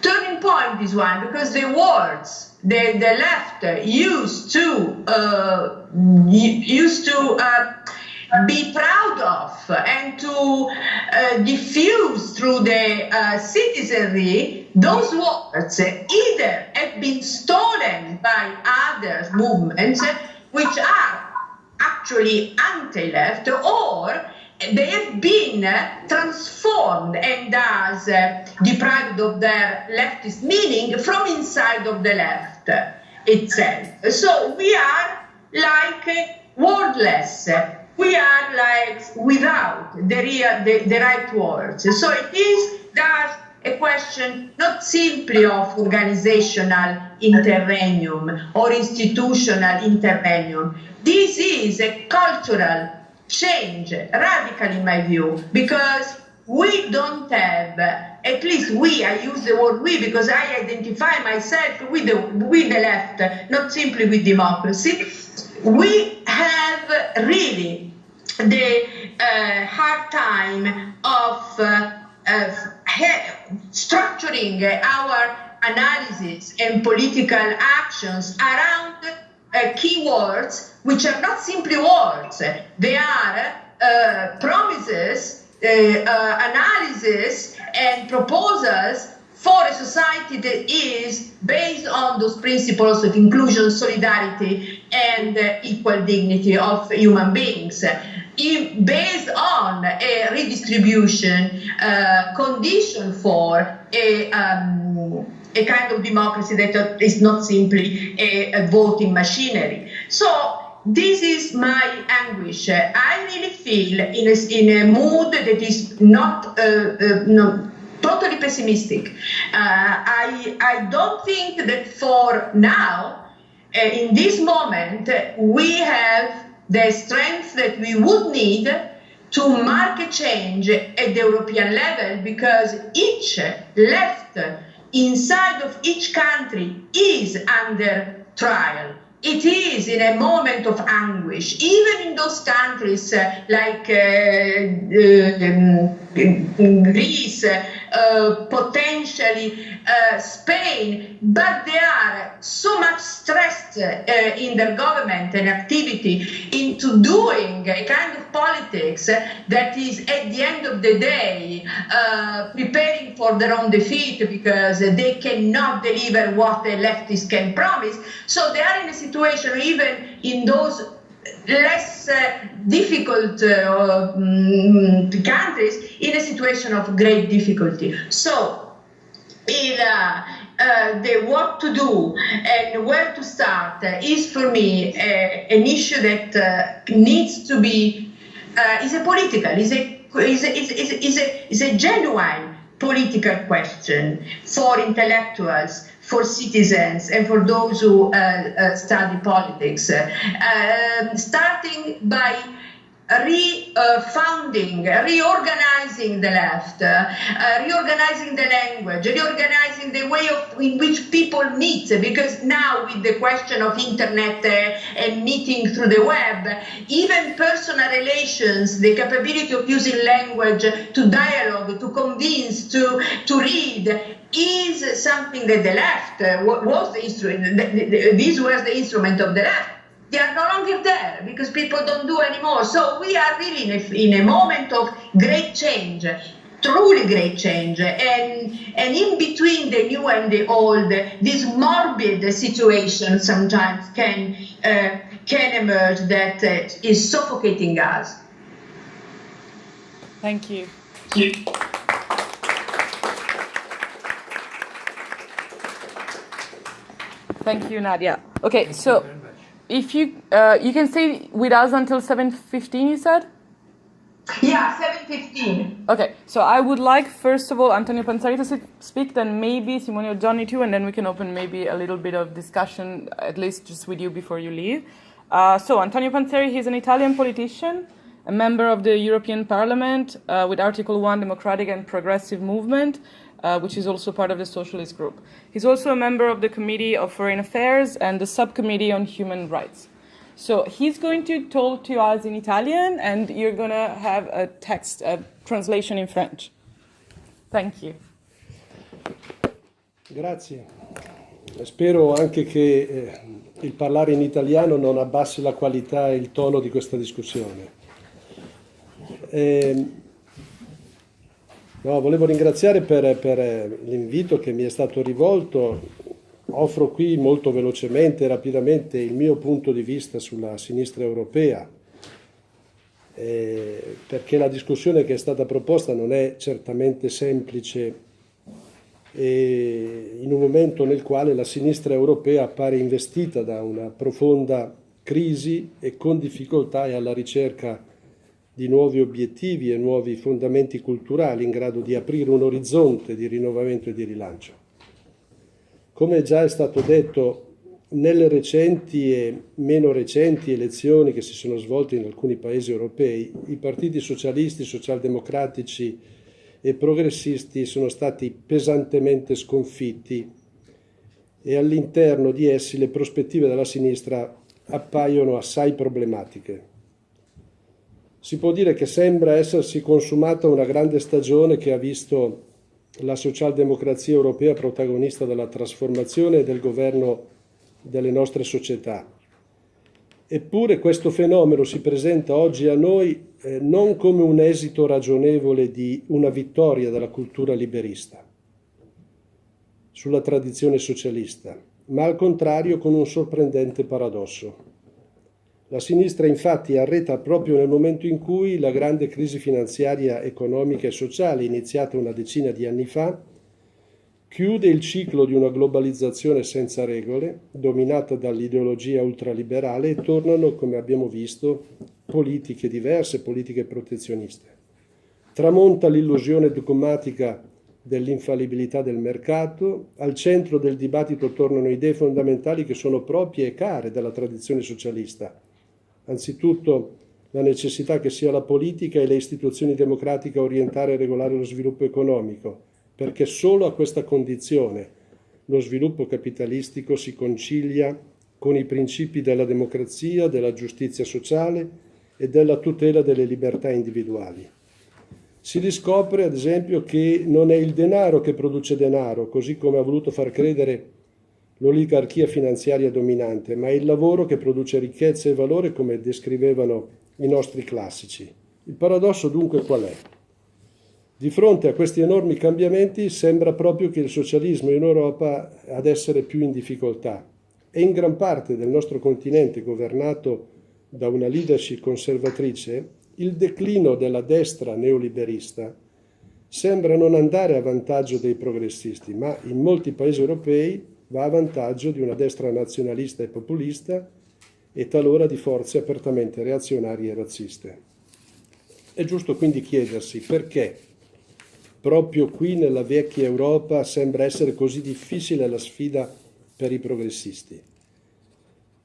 turning point, this one, because the words the left used to be proud of and to diffuse through the citizenry, those words either have been stolen by other movements which are actually anti-left, or they have been transformed and thus deprived of their leftist meaning from inside of the left itself. So we are like wordless. We are like without the right words. So it is thus a question not simply of organizational interregnum or institutional interregnum. This is a cultural change, radical in my view, because we don't have, at least we, I use the word we because I identify myself with the left, not simply with democracy. We have really the hard time of structuring our analysis and political actions around keywords which are not simply words. They are promises, analysis, and proposals for a society that is based on those principles of inclusion, solidarity, and equal dignity of human beings, based on a redistribution condition for a kind of democracy that is not simply a voting machinery. So this is my anguish. I really feel in a mood that is not totally pessimistic. I don't think that for now, in this moment, we have the strength that we would need to mark a change at the European level, because each left inside of each country is under trial. It is in a moment of anguish, even in those countries like Greece, potentially Spain, but they are so much stressed in their government and activity into doing a kind of politics that is at the end of the day preparing for their own defeat, because they cannot deliver what the leftists can promise. So they are in a situation, even in those less difficult countries, in a situation of great difficulty. So the what to do and where to start is for me an issue that needs to be is a political, is a genuine political question for intellectuals, for citizens, and for those who study politics, starting by refounding, reorganizing the left, reorganizing the language, reorganizing the way in which people meet, because now with the question of internet and meeting through the web, even personal relations, the capability of using language to dialogue, to convince, to read, is something that the left was the instrument. This was the instrument of the left. They are no longer there because people don't do anymore. So we are really in a moment of great change, truly great change. And in between the new and the old, this morbid situation sometimes can emerge that is suffocating us. Thank you. Thank you, Nadia. Okay, so if you can stay with us until 7:15, you said? Yeah, 7:15. Okay, so I would like, first of all, Antonio Panzari to speak, then maybe Simone or Johnny too, and then we can open maybe a little bit of discussion, at least just with you before you leave. So Antonio Panzari, he's an Italian politician, a member of the European Parliament with Article 1 Democratic and Progressive Movement, which is also part of the Socialist Group. He's also a member of the Committee of Foreign Affairs and the Subcommittee on Human Rights. So he's going to talk to us in Italian, and you're going to have a text, a translation in French. Thank you. Grazie. Spero anche che il parlare in italiano non abbassi la qualità e il tono di questa discussione. Volevo ringraziare per l'invito che mi è stato rivolto. Offro qui molto velocemente e rapidamente il mio punto di vista sulla sinistra europea, perché la discussione che è stata proposta non è certamente semplice in un momento nel quale la sinistra europea appare investita da una profonda crisi e con difficoltà è alla ricerca di nuovi obiettivi e nuovi fondamenti culturali in grado di aprire un orizzonte di rinnovamento e di rilancio. Come già è stato detto, nelle recenti e meno recenti elezioni che si sono svolte in alcuni paesi europei, i partiti socialisti, socialdemocratici e progressisti sono stati pesantemente sconfitti e all'interno di essi le prospettive della sinistra appaiono assai problematiche. Si può dire che sembra essersi consumata una grande stagione che ha visto la socialdemocrazia europea protagonista della trasformazione e del governo delle nostre società. Eppure questo fenomeno si presenta oggi a noi non come un esito ragionevole di una vittoria della cultura liberista sulla tradizione socialista, ma al contrario con un sorprendente paradosso. La sinistra infatti arreta proprio nel momento in cui la grande crisi finanziaria, economica e sociale, iniziata una decina di anni fa, chiude il ciclo di una globalizzazione senza regole, dominata dall'ideologia ultraliberale, e tornano, come abbiamo visto, politiche diverse, politiche protezioniste. Tramonta l'illusione dogmatica dell'infallibilità del mercato, al centro del dibattito tornano idee fondamentali che sono proprie e care della tradizione socialista. Anzitutto la necessità che sia la politica e le istituzioni democratiche a orientare e regolare lo sviluppo economico, perché solo a questa condizione lo sviluppo capitalistico si concilia con i principi della democrazia, della giustizia sociale e della tutela delle libertà individuali. Si riscopre, ad esempio, che non è il denaro che produce denaro, così come ha voluto far credere l'oligarchia finanziaria dominante, ma è il lavoro che produce ricchezza e valore, come descrivevano i nostri classici. Il paradosso dunque qual è? Di fronte a questi enormi cambiamenti sembra proprio che il socialismo in Europa ad essere più in difficoltà e in gran parte del nostro continente governato da una leadership conservatrice il declino della destra neoliberista sembra non andare a vantaggio dei progressisti, ma in molti paesi europei va a vantaggio di una destra nazionalista e populista e talora di forze apertamente reazionarie e razziste. È giusto quindi chiedersi perché proprio qui nella vecchia Europa sembra essere così difficile la sfida per i progressisti.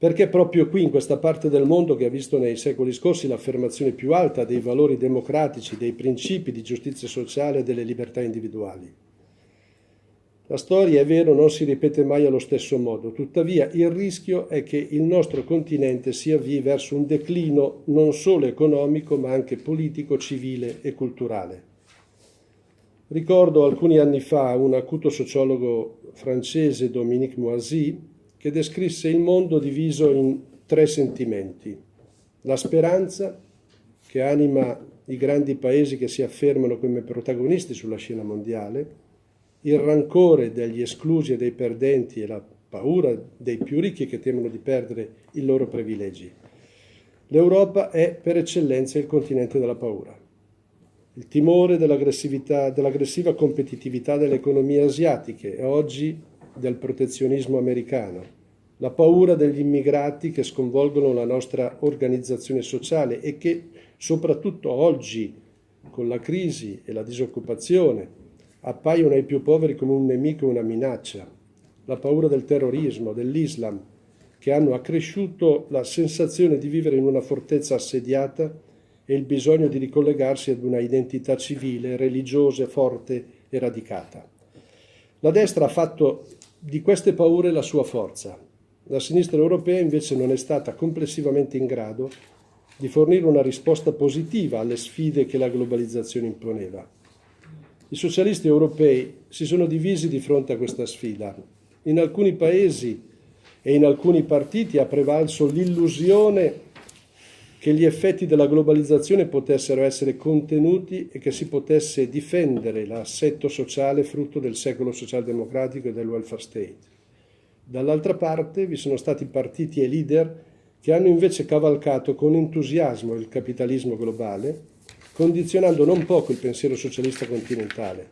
Perché proprio qui, in questa parte del mondo che ha visto nei secoli scorsi l'affermazione più alta dei valori democratici, dei principi di giustizia sociale e delle libertà individuali. La storia, è vero, non si ripete mai allo stesso modo, tuttavia il rischio è che il nostro continente si avvii verso un declino non solo economico ma anche politico, civile e culturale. Ricordo alcuni anni fa un acuto sociologo francese, Dominique Moisy, che descrisse il mondo diviso in 3 sentimenti. La speranza, che anima i grandi paesi che si affermano come protagonisti sulla scena mondiale, il rancore degli esclusi e dei perdenti e la paura dei più ricchi che temono di perdere i loro privilegi. L'Europa è per eccellenza il continente della paura. Il timore dell'aggressiva competitività delle economie asiatiche e oggi del protezionismo americano, la paura degli immigrati che sconvolgono la nostra organizzazione sociale e che soprattutto oggi, con la crisi e la disoccupazione, appaiono ai più poveri come un nemico e una minaccia, la paura del terrorismo, dell'Islam, che hanno accresciuto la sensazione di vivere in una fortezza assediata e il bisogno di ricollegarsi ad una identità civile, religiosa, forte e radicata. La destra ha fatto di queste paure la sua forza. La sinistra europea invece non è stata complessivamente in grado di fornire una risposta positiva alle sfide che la globalizzazione imponeva. I socialisti europei si sono divisi di fronte a questa sfida. In alcuni paesi e in alcuni partiti ha prevalso l'illusione che gli effetti della globalizzazione potessero essere contenuti e che si potesse difendere l'assetto sociale frutto del secolo socialdemocratico e del welfare state. Dall'altra parte vi sono stati partiti e leader che hanno invece cavalcato con entusiasmo il capitalismo globale, condizionando non poco il pensiero socialista continentale,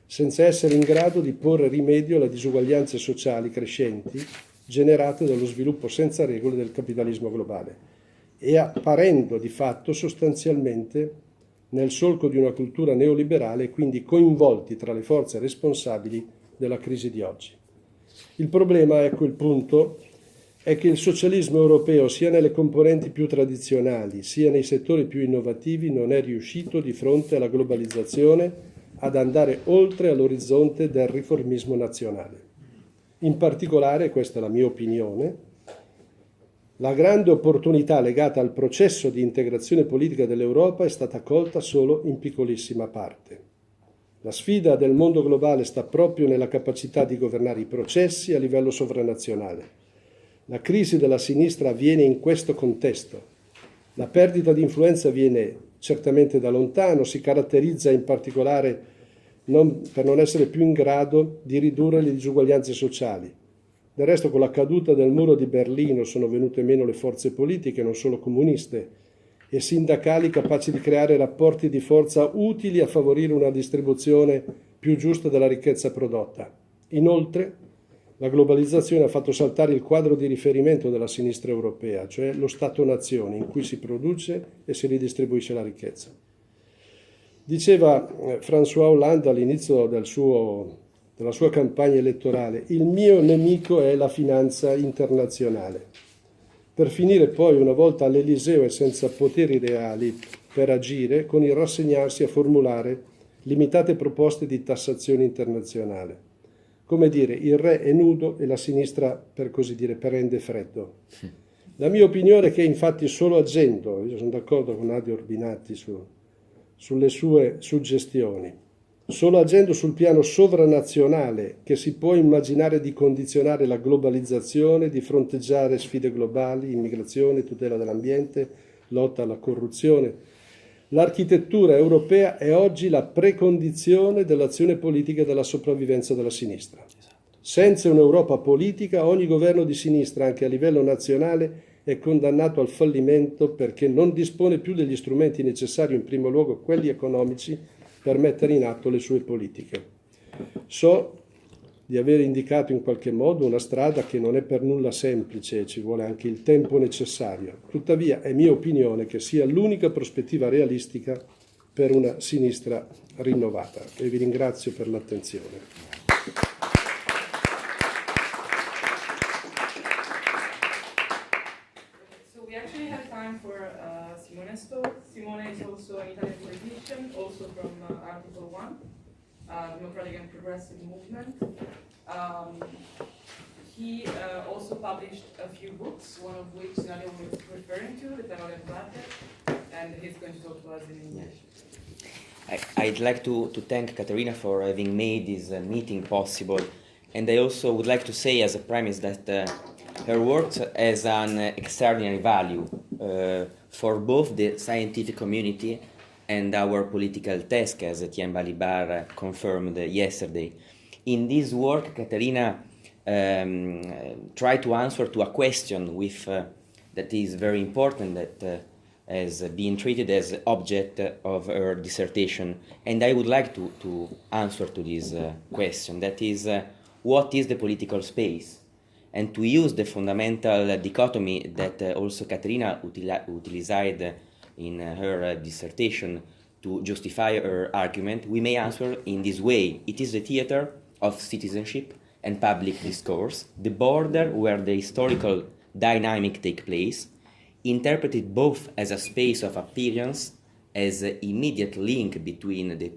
senza essere in grado di porre rimedio alle disuguaglianze sociali crescenti generate dallo sviluppo senza regole del capitalismo globale e apparendo di fatto sostanzialmente nel solco di una cultura neoliberale e quindi coinvolti tra le forze responsabili della crisi di oggi. Il problema, ecco il punto, è che il socialismo europeo, sia nelle componenti più tradizionali, sia nei settori più innovativi, non è riuscito di fronte alla globalizzazione ad andare oltre all'orizzonte del riformismo nazionale. In particolare, questa è la mia opinione, la grande opportunità legata al processo di integrazione politica dell'Europa è stata colta solo in piccolissima parte. La sfida del mondo globale sta proprio nella capacità di governare i processi a livello sovranazionale. La crisi della sinistra avviene in questo contesto. La perdita di influenza viene certamente da lontano, si caratterizza in particolare per non essere più in grado di ridurre le disuguaglianze sociali. Del resto, con la caduta del muro di Berlino sono venute meno le forze politiche, non solo comuniste, e sindacali capaci di creare rapporti di forza utili a favorire una distribuzione più giusta della ricchezza prodotta. Inoltre, la globalizzazione ha fatto saltare il quadro di riferimento della sinistra europea, cioè lo Stato-nazione, in cui si produce e si ridistribuisce la ricchezza. Diceva François Hollande all'inizio della sua campagna elettorale: il mio nemico è la finanza internazionale, per finire poi una volta all'Eliseo e senza poteri reali per agire con il rassegnarsi a formulare limitate proposte di tassazione internazionale. Come dire, il re è nudo e la sinistra, per così dire, prende freddo. La mia opinione è che infatti solo agendo, io sono d'accordo con Nadia Urbinati sulle sue suggestioni, solo agendo sul piano sovranazionale che si può immaginare di condizionare la globalizzazione, di fronteggiare sfide globali, immigrazione, tutela dell'ambiente, lotta alla corruzione. L'architettura europea è oggi la precondizione dell'azione politica e della sopravvivenza della sinistra. Senza un'Europa politica, ogni governo di sinistra, anche a livello nazionale, è condannato al fallimento perché non dispone più degli strumenti necessari, in primo luogo quelli economici, per mettere in atto le sue politiche. So di aver indicato in qualche modo una strada che non è per nulla semplice, ci vuole anche il tempo necessario. Tuttavia è mia opinione che sia l'unica prospettiva realistica per una sinistra rinnovata. E vi ringrazio per l'attenzione. Ernesto. Simone is also an Italian politician, also from Article 1, Democratic and Progressive Movement. He also published a few books, one of which Nadia was referring to, the Parole Fatte, and he's going to talk to us in English. I'd like to thank Caterina for having made this meeting possible, and I also would like to say as a premise that her work has an extraordinary value for both the scientific community and our political task, as Etienne Balibar confirmed yesterday. In this work, Caterina tried to answer to a question that is very important, that has been treated as object of her dissertation, and I would like to answer to this question, that is, what is the political space? And to use the fundamental dichotomy that also Caterina utilized in her dissertation to justify her argument, we may answer in this way. It is the theater of citizenship and public discourse, the border where the historical dynamic takes place, interpreted both as a space of appearance, as an immediate link between the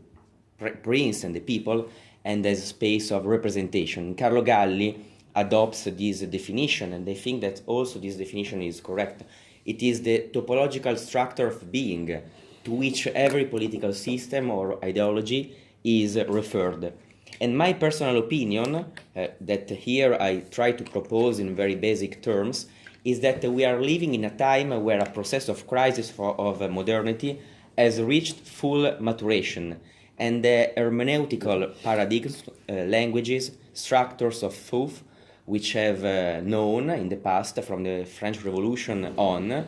prince and the people, and as a space of representation. Carlo Galli adopts this definition, and I think that also this definition is correct. It is the topological structure of being to which every political system or ideology is referred. And my personal opinion, that here I try to propose in very basic terms, is that we are living in a time where a process of crisis of modernity has reached full maturation, and the hermeneutical paradigms, languages, structures of thought, which have known in the past from the French Revolution on,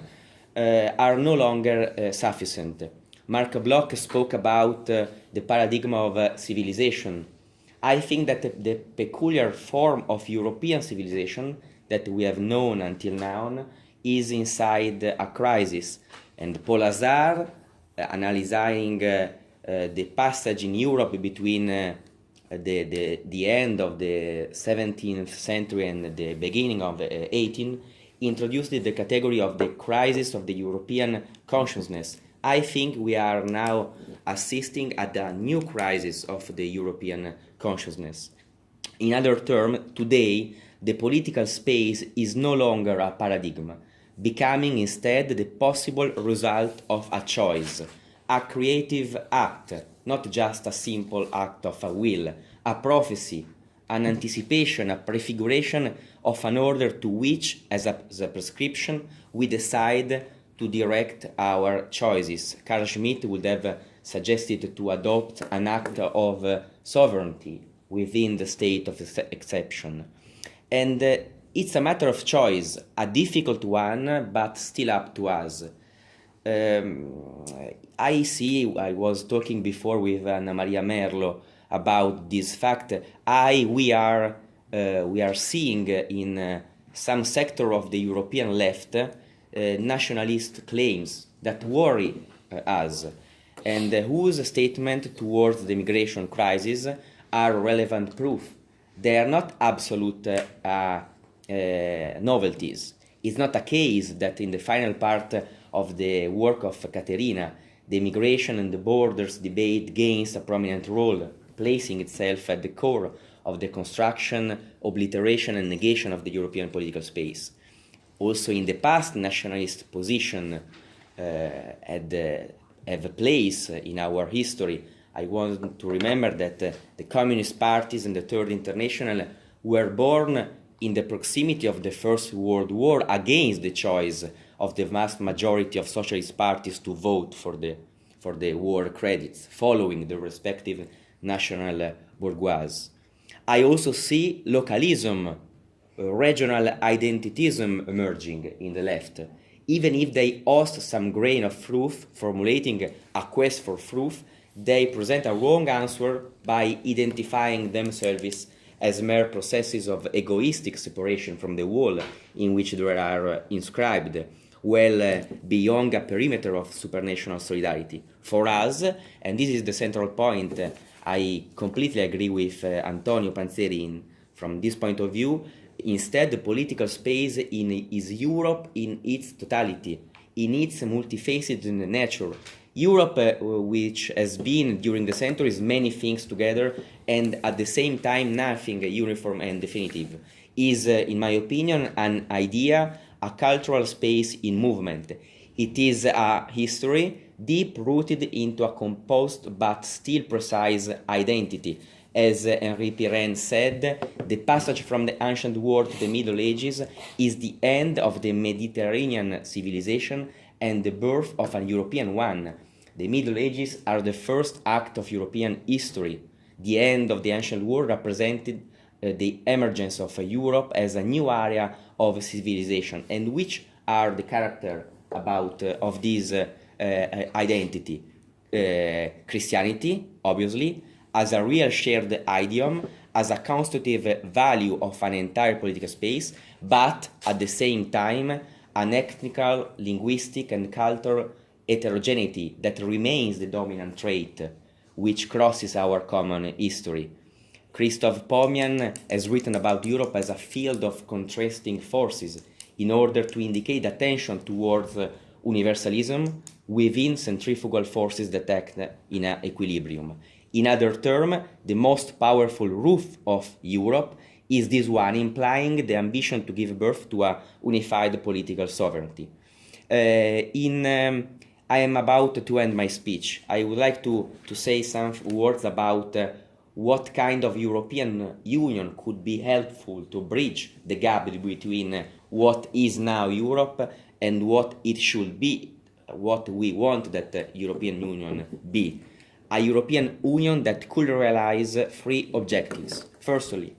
are no longer sufficient. Marc Bloch spoke about the paradigm of civilization. I think that the peculiar form of European civilization that we have known until now is inside a crisis. And Paul Hazard, analyzing the passage in Europe between the end of the 17th century and the beginning of the 18th, introduced the category of the crisis of the European consciousness. I think we are now assisting at a new crisis of the European consciousness. In other terms, today, the political space is no longer a paradigm, becoming instead the possible result of a choice, a creative act, not just a simple act of a will, a prophecy, an anticipation, a prefiguration of an order to which, as a prescription, we decide to direct our choices. Carl Schmitt would have suggested to adopt an act of sovereignty within the state of exception. And it's a matter of choice, a difficult one, but still up to us. I was talking before with Anna Maria Merlo about this fact. We are seeing in some sector of the European left nationalist claims that worry us, and whose statement towards the migration crisis are relevant proof. They are not absolute novelties. It's not a case that in the final part of the work of Caterina, the migration and the borders debate gains a prominent role, placing itself at the core of the construction, obliteration and negation of the European political space. Also in the past, nationalist position have a place in our history. I want to remember that the communist parties and the Third International were born in the proximity of the First World War against the choice of the vast majority of socialist parties to vote for the war credits, following the respective national bourgeoisie. I also see localism, regional identityism emerging in the left, even if they host some grain of truth, formulating a quest for truth. They present a wrong answer by identifying themselves as mere processes of egoistic separation from the whole in which they are inscribed, well beyond a perimeter of supranational solidarity. For us, and this is the central point, I completely agree with Antonio Panzeri from this point of view. Instead, the political space is Europe in its totality. in its multifaceted nature. Europe, which has been during the centuries many things together and at the same time nothing uniform and definitive, is, in my opinion, an idea, a cultural space in movement. It is a history deep rooted into a composed but still precise identity. As Henri Pirenne said, the passage from the ancient world to the Middle Ages is the end of the Mediterranean civilization and the birth of a European one. The Middle Ages are the first act of European history. The end of the ancient world represented the emergence of Europe as a new area of civilization, and which are the character of this identity. Christianity, obviously, as a real shared idiom, as a constitutive value of an entire political space, but at the same time, an ethnical, linguistic, and cultural heterogeneity that remains the dominant trait, which crosses our common history. Christoph Pomian has written about Europe as a field of contrasting forces in order to indicate attention towards universalism within centrifugal forces that act in an equilibrium. In other terms, the most powerful roof of Europe is this one, implying the ambition to give birth to a unified political sovereignty. I am about to end my speech. I would like to say some words about what kind of European Union could be helpful to bridge the gap between what is now Europe and what it should be, what we want that the European Union be. A European Union that could realize three objectives. Firstly,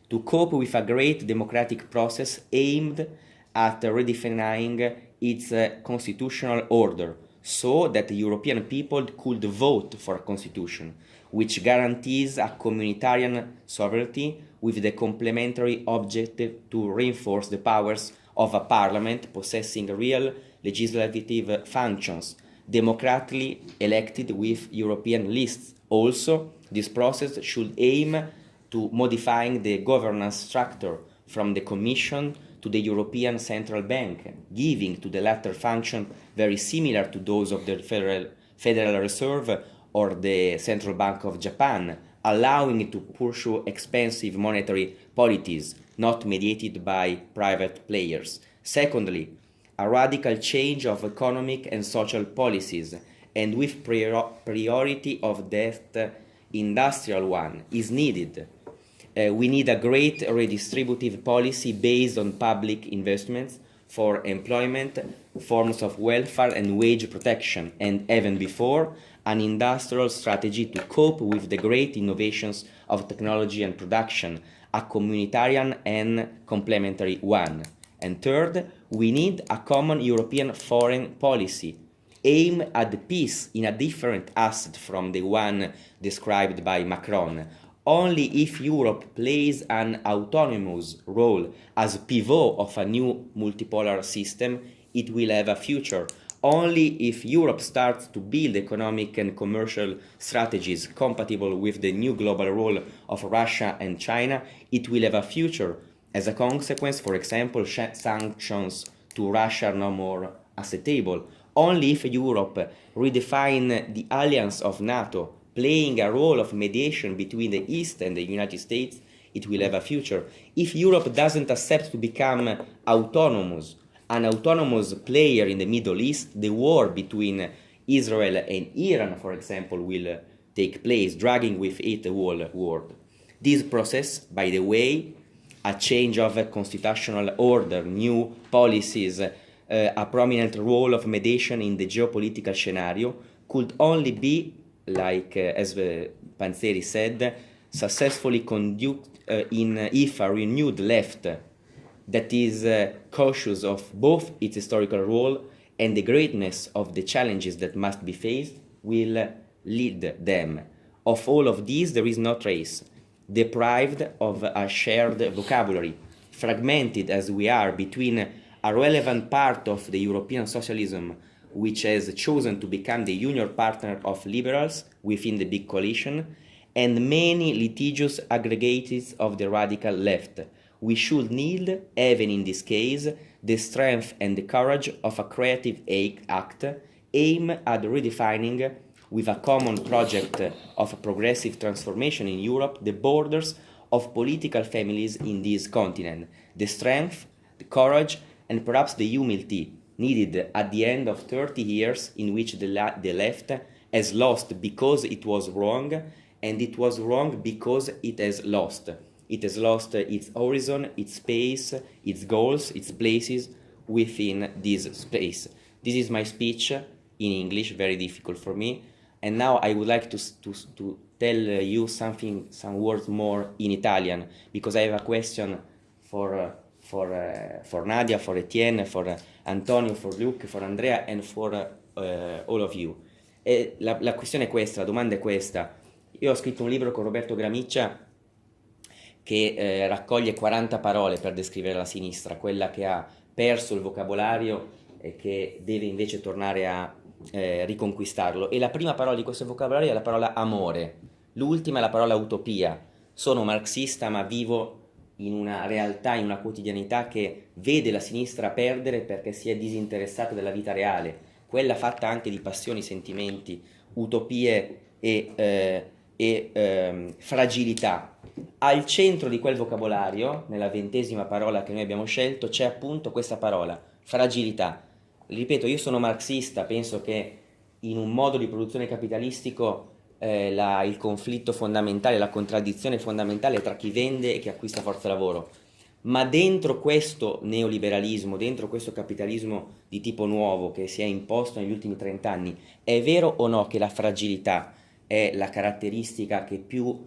to cope with a great democratic process aimed at redefining its constitutional order, so that the European people could vote for a constitution which guarantees a communitarian sovereignty with the complementary objective to reinforce the powers of a parliament possessing real legislative functions, democratically elected with European lists. Also, this process should aim to modifying the governance structure from the Commission to the European Central Bank, giving to the latter function very similar to those of the Federal Reserve or the Central Bank of Japan, allowing it to pursue expensive monetary policies not mediated by private players. Secondly, a radical change of economic and social policies, and with priority of that industrial one, is needed. We need a great redistributive policy based on public investments for employment, forms of welfare and wage protection, and even before, an industrial strategy to cope with the great innovations of technology and production, a communitarian and complementary one. And third, we need a common European foreign policy aimed at peace in a different asset from the one described by Macron. Only if Europe plays an autonomous role as pivot of a new multipolar system, it will have a future. Only if Europe starts to build economic and commercial strategies compatible with the new global role of Russia and China, it will have a future. As a consequence, for example, sanctions to Russia are no more acceptable. Only if Europe redefines the alliance of NATO, playing a role of mediation between the East and the United States, it will have a future. If Europe doesn't accept to become an autonomous player in the Middle East, the war between Israel and Iran, for example, will take place, dragging with it the whole world. This process, by the way, a change of a constitutional order, new policies, a prominent role of mediation in the geopolitical scenario, could only be, like as Panzeri said, successfully conducted if a renewed left that is cautious of both its historical role and the greatness of the challenges that must be faced will lead them. Of all of these, there is no trace. Deprived of a shared vocabulary, fragmented as we are between a relevant part of the European socialism, which has chosen to become the junior partner of liberals within the big coalition, and many litigious aggregates of the radical left, We should need, even in this case, the strength and the courage of a creative act aimed at redefining, with a common project of progressive transformation in Europe, the borders of political families in this continent. The strength, the courage, and perhaps the humility needed at the end of 30 years in which the left has lost because it was wrong, and it was wrong because it has lost. It has lost its horizon, its space, its goals, its places within this space. This is my speech in English, very difficult for me. And now I would like to tell you some words more in Italian, because I have a question for Nadia, for Etienne, for Antonio, for Luke, for Andrea, and for all of you. E la questione è questa, la domanda è questa. Io ho scritto un libro con Roberto Gramiccia che raccoglie 40 parole per descrivere la sinistra, quella che ha perso il vocabolario e che deve invece tornare a riconquistarlo. E la prima parola di questo vocabolario è la parola amore, l'ultima è la parola utopia. Sono marxista, ma vivo in una realtà, in una quotidianità che vede la sinistra perdere perché si è disinteressata della vita reale, quella fatta anche di passioni, sentimenti, utopie e fragilità. Al centro di quel vocabolario, nella 20ª parola che noi abbiamo scelto, c'è appunto questa parola, fragilità. Ripeto, io sono marxista, penso che in un modo di produzione capitalistico il conflitto fondamentale, la contraddizione fondamentale è tra chi vende e chi acquista forza lavoro. Ma dentro questo neoliberalismo, dentro questo capitalismo di tipo nuovo che si è imposto negli ultimi 30 anni, è vero o no che la fragilità è la caratteristica che più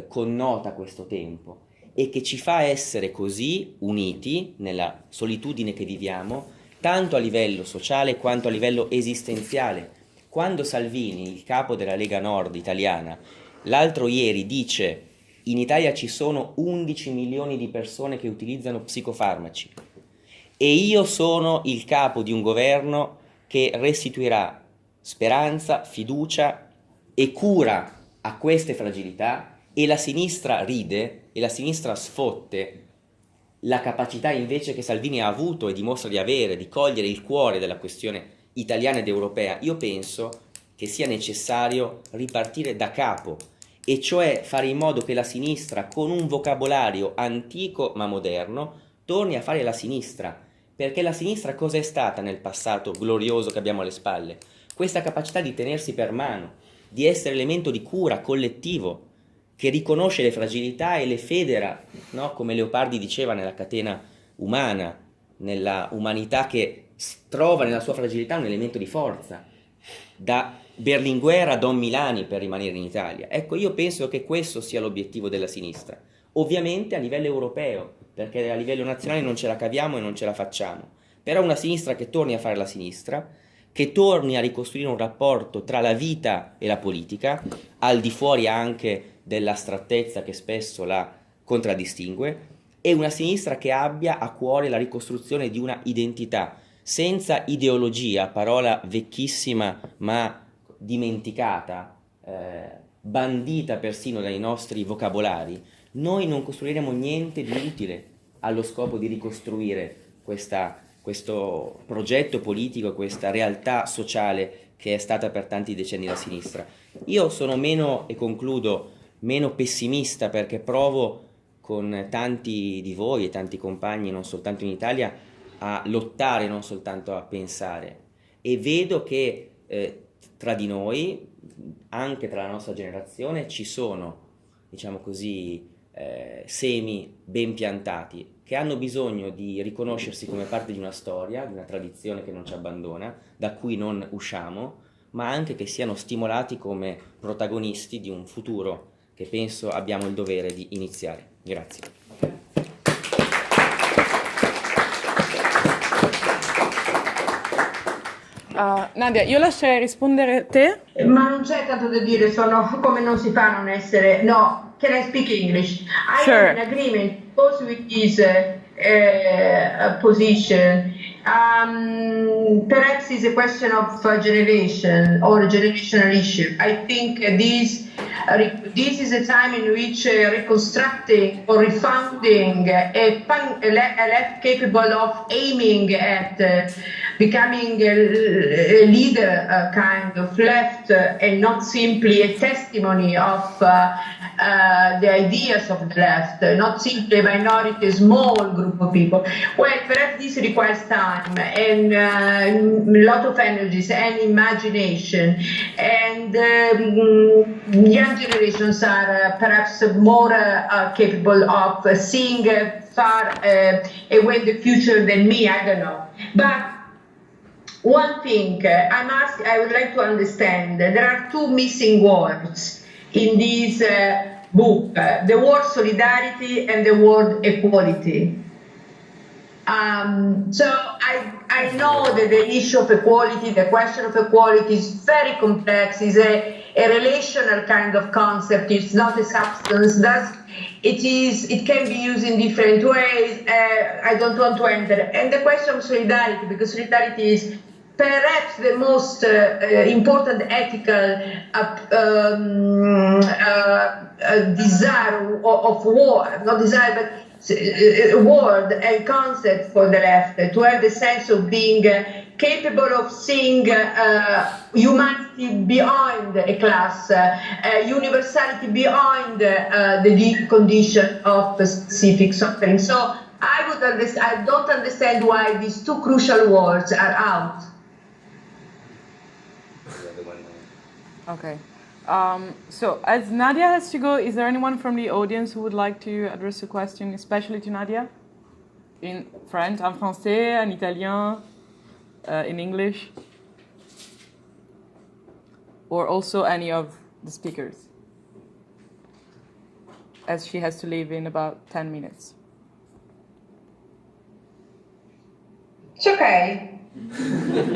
connota questo tempo e che ci fa essere così uniti nella solitudine che viviamo, tanto a livello sociale quanto a livello esistenziale? Quando Salvini, il capo della Lega Nord italiana, l'altro ieri dice: in Italia ci sono 11 milioni di persone che utilizzano psicofarmaci e io sono il capo di un governo che restituirà speranza, fiducia e cura a queste fragilità, e la sinistra ride e la sinistra sfotte la capacità invece che Salvini ha avuto e dimostra di avere di cogliere il cuore della questione italiana ed europea. Io penso che sia necessario ripartire da capo, e cioè fare in modo che la sinistra, con un vocabolario antico ma moderno, torni a fare la sinistra. Perché la sinistra cosa è stata nel passato glorioso che abbiamo alle spalle? Questa capacità di tenersi per mano, di essere elemento di cura collettivo, che riconosce le fragilità e le federa, no? Come Leopardi diceva, nella catena umana, nella umanità che trova nella sua fragilità un elemento di forza, da Berlinguer a Don Milani per rimanere in Italia. Ecco, io penso che questo sia l'obiettivo della sinistra, ovviamente a livello europeo, perché a livello nazionale non ce la caviamo e non ce la facciamo, però una sinistra che torni a fare la sinistra, che torni a ricostruire un rapporto tra la vita e la politica, al di fuori anche dell'astrattezza che spesso la contraddistingue, e una sinistra che abbia a cuore la ricostruzione di una identità, senza ideologia, parola vecchissima ma dimenticata, bandita persino dai nostri vocabolari. Noi non costruiremo niente di utile allo scopo di ricostruire questo progetto politico, questa realtà sociale che è stata per tanti decenni la sinistra. Io sono meno, e concludo, meno pessimista, perché provo con tanti di voi e tanti compagni, non soltanto in Italia, a lottare, non soltanto a pensare, e vedo che tra di noi, anche tra la nostra generazione, ci sono, diciamo così, semi ben piantati che hanno bisogno di riconoscersi come parte di una storia, di una tradizione che non ci abbandona, da cui non usciamo, ma anche che siano stimolati come protagonisti di un futuro che penso abbiamo il dovere di iniziare. Grazie. Nadia, io lascerei rispondere te. Ma non c'è tanto da dire, sono come non si fa a non essere. No, can I speak English? I am in agreement both with his position. Perhaps it's a question of generation or a generational issue. I think this this is a time in which reconstructing or refounding a left capable of aiming at becoming a leader kind of left and not simply a testimony of the ideas of the left, not simply a minority, small group of people. Well, perhaps this requires time and a lot of energies and imagination, and young generations are perhaps more capable of seeing far away in the future than me, I don't know. But one thing I would like to understand, there are two missing words in this book, the word solidarity and the word equality. So I know that the issue of equality, the question of equality is very complex, is a relational kind of concept, it's not a substance. It can be used in different ways. I don't want to enter. And the question of solidarity, because solidarity is perhaps the most important ethical desire of war, not desire, but word and concept for the left, to have the sense of being capable of seeing humanity beyond a class, universality beyond the deep condition of specific suffering. So I don't understand why these two crucial words are out. Okay. So as Nadia has to go, is there anyone from the audience who would like to address a question, especially to Nadia? In French, en français, en italien, in English? Or also any of the speakers? As she has to leave in about 10 minutes. It's okay.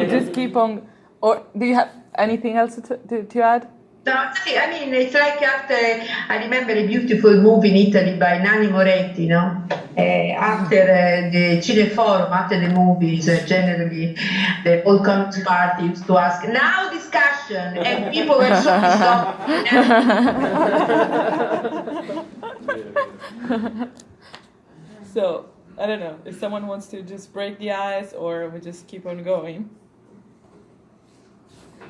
Just keep on. Or do you have anything else to add? No, I mean, it's like after, I remember a beautiful movie in Italy by Nanni Moretti, no? After the Cineforum, after the movies, generally, the old Communist Party used to ask, now discussion, and people were so pissed off. So, I don't know, if someone wants to just break the ice, or we just keep on going.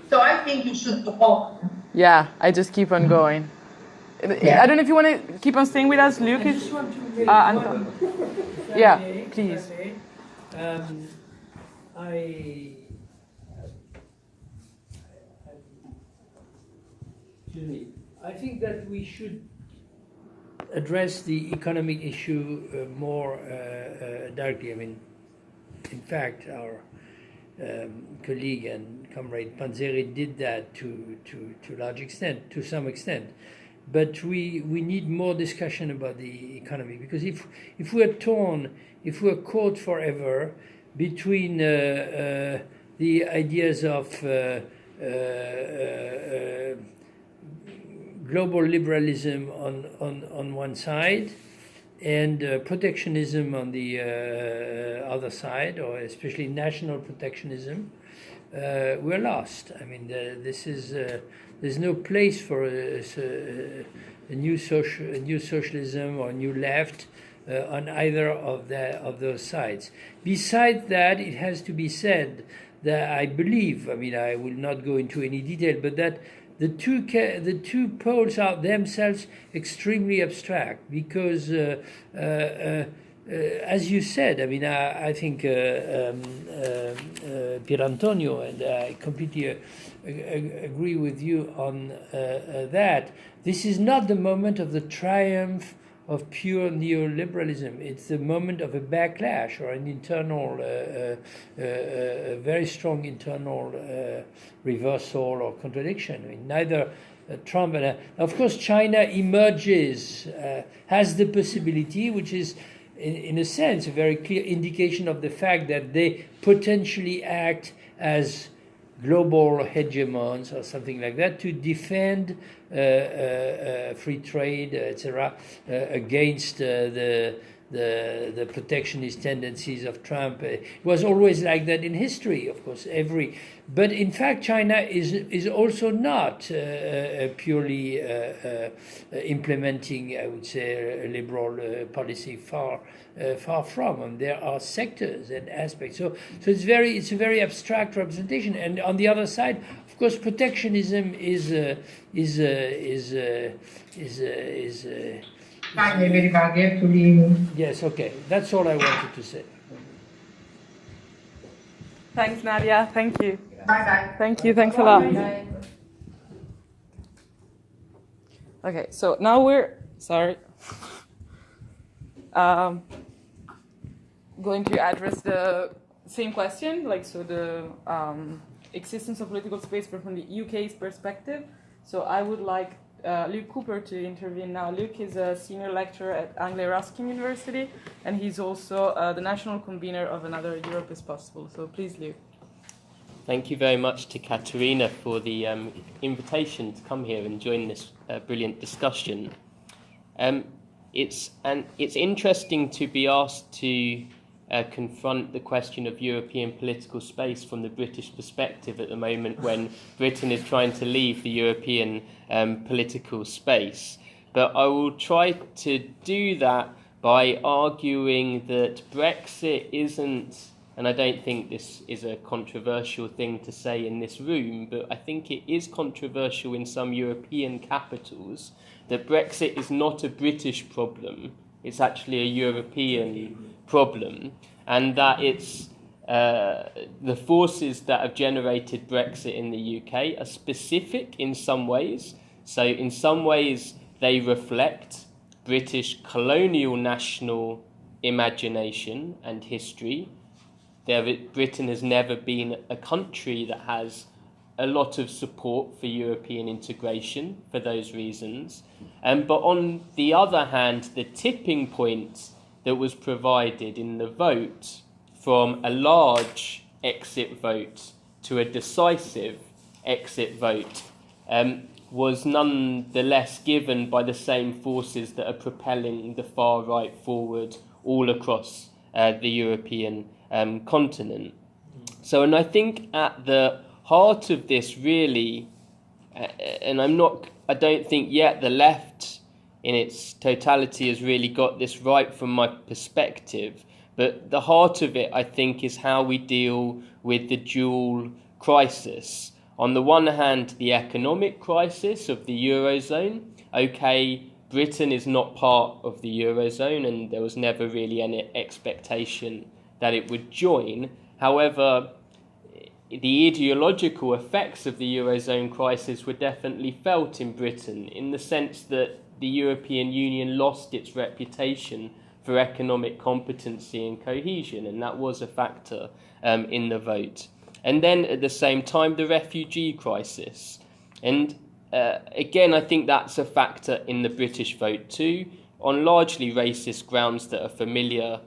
So I think you should go on. Yeah, I just keep on going. Yeah. I don't know if you want to keep on staying with us, Luke. I just want to make Anton. Yeah, please. I think that we should address the economic issue more directly. I mean, in fact, our colleague and comrade Panzeri did that to large extent, to some extent. But we need more discussion about the economy, because if we're torn, if we're caught forever between the ideas of global liberalism on one side and protectionism on the other side, or especially national protectionism, we're lost. I mean, there's no place for a new socialism or new left on either of those sides. Besides that, it has to be said that I believe, I mean, I will not go into any detail, but that the two poles are themselves extremely abstract, because as you said, I mean, I think Pierantonio, and I completely agree with you on that. This is not the moment of the triumph of pure neoliberalism. It's the moment of a backlash, or an internal, very strong internal reversal or contradiction. I mean, neither Trump and of course China emerges, has the possibility, which is in a sense a very clear indication of the fact that they potentially act as global hegemons or something like that, to defend free trade, etc., against the the protectionist tendencies of Trump. It was always like that in history, of course. But in fact, China is also not purely implementing, I would say, a liberal policy. Far from. And there are sectors and aspects. So it's a very abstract representation. And on the other side, of course, protectionism is Yes, okay. That's all I wanted to say. Thanks, Nadia. Thank you. Bye-bye. Thank you. Thanks a lot. Okay, so now we're going to address the same question, the existence of political space from the UK's perspective. So I would like Luke Cooper to intervene now. Luke is a senior lecturer at Anglia Ruskin University, and he's also the national convener of Another Europe is Possible. So please, Luke. Thank you very much to Caterina for the invitation to come here and join this brilliant discussion. It's interesting to be asked to confront the question of European political space from the British perspective at the moment when Britain is trying to leave the European political space. But I will try to do that by arguing that Brexit isn't, and I don't think this is a controversial thing to say in this room, but I think it is controversial in some European capitals, that Brexit is not a British problem, it's actually a European problem, and that it's the forces that have generated Brexit in the UK are specific in some ways. So in some ways they reflect British colonial national imagination and history. Britain has never been a country that has a lot of support for European integration for those reasons. But on the other hand, the tipping point that was provided in the vote from a large exit vote to a decisive exit vote was nonetheless given by the same forces that are propelling the far right forward all across the European continent. So, and I think at the heart of this really, and I don't think yet the left in its totality has really got this right from my perspective, but the heart of it, I think, is how we deal with the dual crisis. On the one hand, the economic crisis of the Eurozone. Okay, Britain is not part of the Eurozone, and there was never really any expectation that it would join. However, the ideological effects of the Eurozone crisis were definitely felt in Britain, in the sense that the European Union lost its reputation for economic competency and cohesion, and that was a factor in the vote. And then at the same time, the refugee crisis. And again, I think that's a factor in the British vote too, on largely racist grounds that are familiar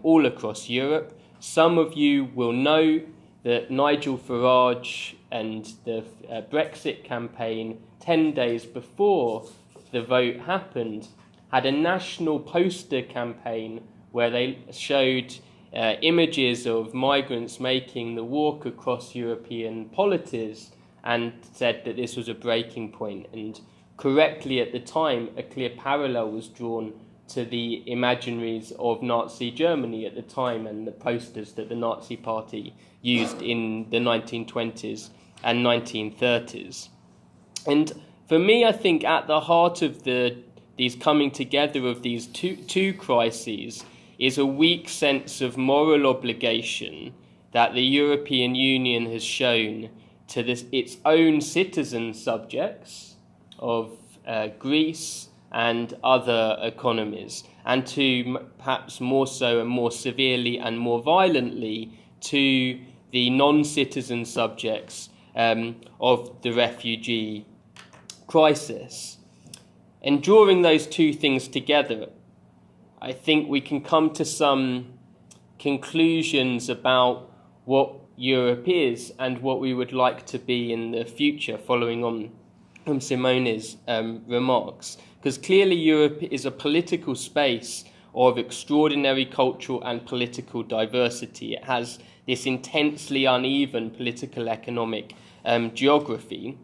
all across Europe. Some of you will know that Nigel Farage and the Brexit campaign 10 days before the vote happened had a national poster campaign where they showed images of migrants making the walk across European polities and said that this was a breaking point. And correctly at the time, a clear parallel was drawn to the imaginaries of Nazi Germany at the time and the posters that the Nazi Party used in the 1920s and 1930s. And for me, I think at the heart of these coming together of these two crises is a weak sense of moral obligation that the European Union has shown to its own citizen subjects of Greece and other economies, and to perhaps more so and more severely and more violently to the non-citizen subjects of the refugee crisis. And drawing those two things together, I think we can come to some conclusions about what Europe is and what we would like to be in the future, following on from Simone's remarks. Because clearly Europe is a political space of extraordinary cultural and political diversity. It has this intensely uneven political economic geography.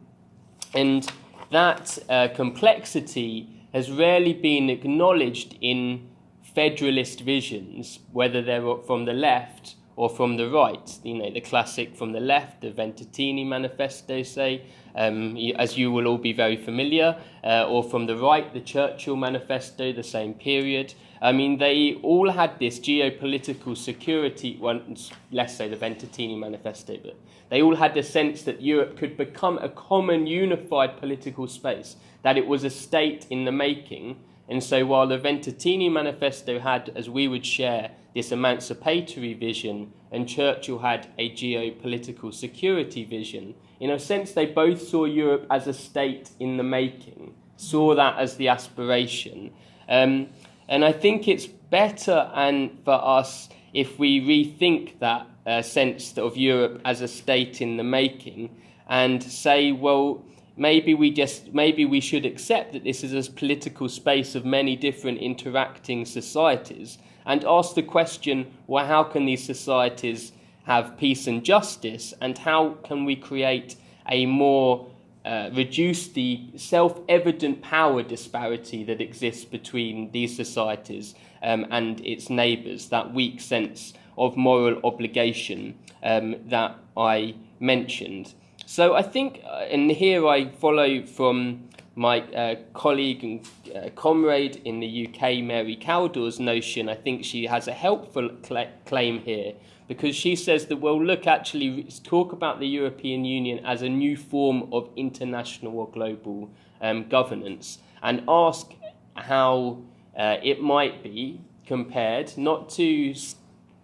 And that complexity has rarely been acknowledged in federalist visions, whether they're from the left or from the right. You know, the classic from the left, the Ventatini Manifesto, say, as you will all be very familiar, or from the right, the Churchill Manifesto, the same period. I mean, they all had this geopolitical security, well, let's say the Ventatini Manifesto, but they all had the sense that Europe could become a common, unified political space, that it was a state in the making. And so while the Ventatini Manifesto had, as we would share, this emancipatory vision, and Churchill had a geopolitical security vision, in a sense they both saw Europe as a state in the making, saw that as the aspiration. And I think it's better for us if we rethink that sense of Europe as a state in the making and say, well, maybe we should accept that this is a political space of many different interacting societies, and ask the question, well, how can these societies have peace and justice, and how can we create a more reduce the self-evident power disparity that exists between these societies and its neighbours, that weak sense of moral obligation that I mentioned. So I think, and here I follow from my colleague and comrade in the UK, Mary Cowdell's notion. I think she has a helpful claim here, because she says that, well, look, actually talk about the European Union as a new form of international or global governance, and ask how it might be compared not to this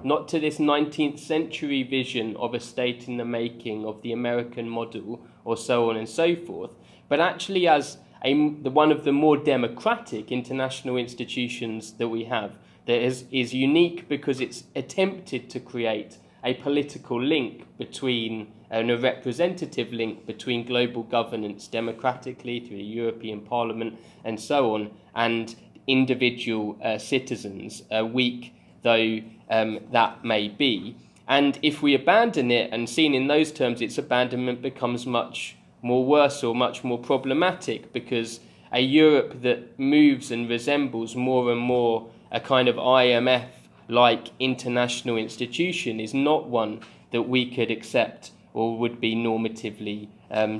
19th century vision of a state in the making, of the American model, or so on and so forth, but actually as one of the more democratic international institutions that we have, that is unique because it's attempted to create a political link between, and a representative link between global governance democratically through the European Parliament and so on, and individual citizens, weak though that may be. And if we abandon it, and seen in those terms, its abandonment becomes much more worse or much more problematic, because a Europe that moves and resembles more and more a kind of IMF-like international institution is not one that we could accept or would be normatively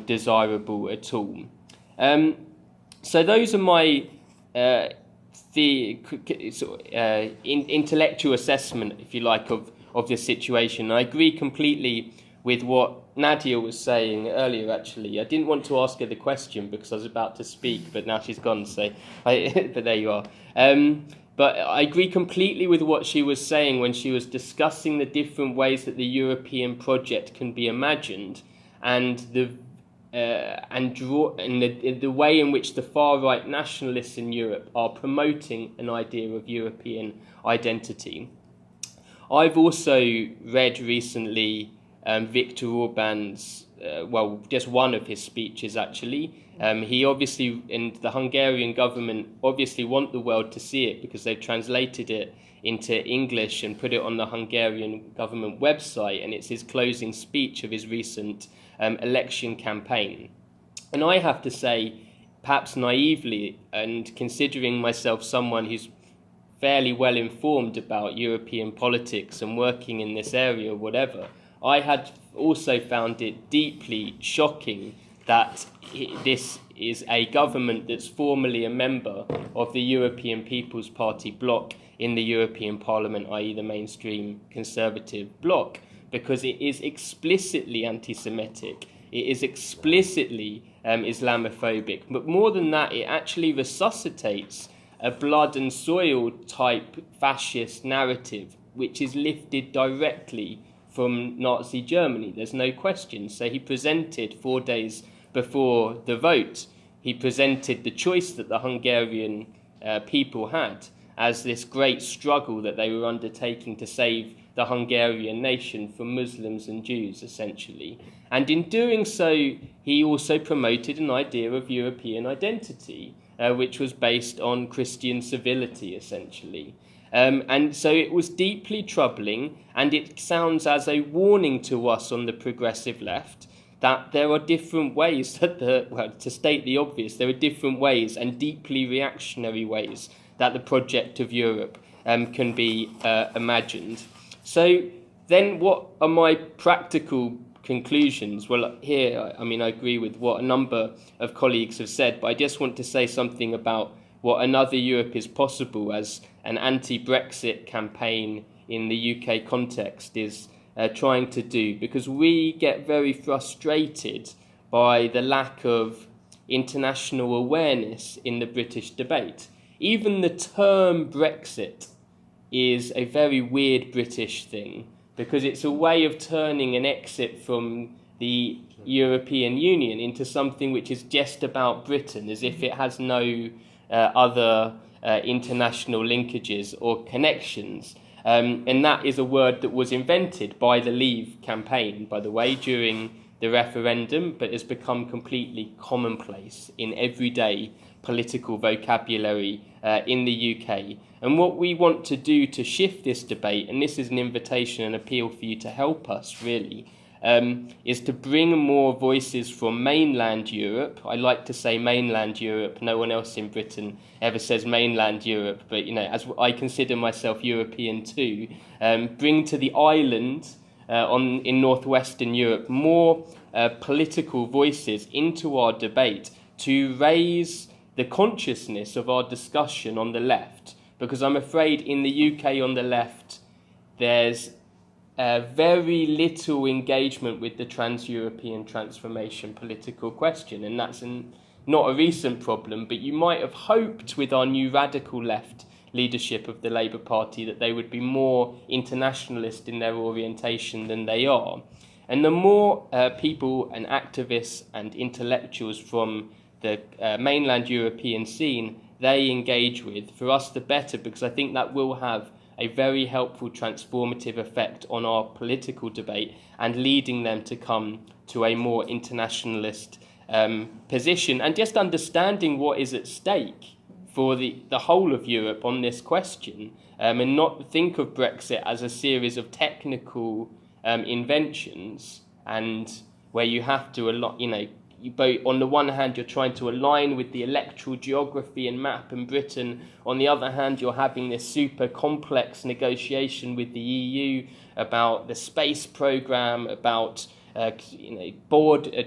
desirable at all. So those are my intellectual assessment, if you like, of the situation. I agree completely with what Nadia was saying earlier, actually. I didn't want to ask her the question because I was about to speak, but now she's gone, so but there you are. But I agree completely with what she was saying when she was discussing the different ways that the European project can be imagined, and the way in which the far-right nationalists in Europe are promoting an idea of European identity. I've also read recently Viktor Orbán's, just one of his speeches, actually. He obviously, and the Hungarian government obviously want the world to see it because they've translated it into English and put it on the Hungarian government website, and it's his closing speech of his recent election campaign. And I have to say, perhaps naively, and considering myself someone who's fairly well informed about European politics and working in this area or whatever, I had also found it deeply shocking that this is a government that's formally a member of the European People's Party bloc in the European Parliament, i.e. the mainstream conservative bloc, because it is explicitly anti-Semitic, it is explicitly Islamophobic, but more than that, it actually resuscitates a blood and soil type fascist narrative, which is lifted directly from Nazi Germany. There's no question. So he presented 4 days before the vote, he presented the choice that the Hungarian people had as this great struggle that they were undertaking to save the Hungarian nation from Muslims and Jews, essentially. And in doing so, he also promoted an idea of European identity, which was based on Christian civility, essentially. And so it was deeply troubling, and it sounds as a warning to us on the progressive left that there are different ways that to state the obvious, there are different ways and deeply reactionary ways that the project of Europe can be imagined. So then what are my practical conclusions? Well, here, I mean, I agree with what a number of colleagues have said, but I just want to say something about what another Europe is possible as an anti-Brexit campaign in the UK context is trying to do, because we get very frustrated by the lack of international awareness in the British debate. Even the term Brexit is a very weird British thing, because it's a way of turning an exit from the European Union into something which is just about Britain, as if it has no other international linkages or connections. And that is a word that was invented by the Leave campaign, by the way, during the referendum, but has become completely commonplace in everyday political vocabulary in the UK. And what we want to do to shift this debate, and this is an invitation and appeal for you to help us really, is to bring more voices from mainland Europe. I like to say mainland Europe. No one else in Britain ever says mainland Europe, but you know, as I consider myself European too. Bring to the island in northwestern Europe more political voices into our debate to raise the consciousness of our discussion on the left, because I'm afraid in the UK on the left there's very little engagement with the trans-European transformation political question, and that's not a recent problem, but you might have hoped with our new radical left leadership of the Labour Party that they would be more internationalist in their orientation than they are. And the more people and activists and intellectuals from the mainland European scene they engage with, for us the better, because I think that will have a very helpful transformative effect on our political debate and leading them to come to a more internationalist position, and just understanding what is at stake for the whole of Europe on this question, and not think of Brexit as a series of technical inventions, and where you have to, on the one hand, you're trying to align with the electoral geography and map in Britain. On the other hand, you're having this super complex negotiation with the EU about the space programme, about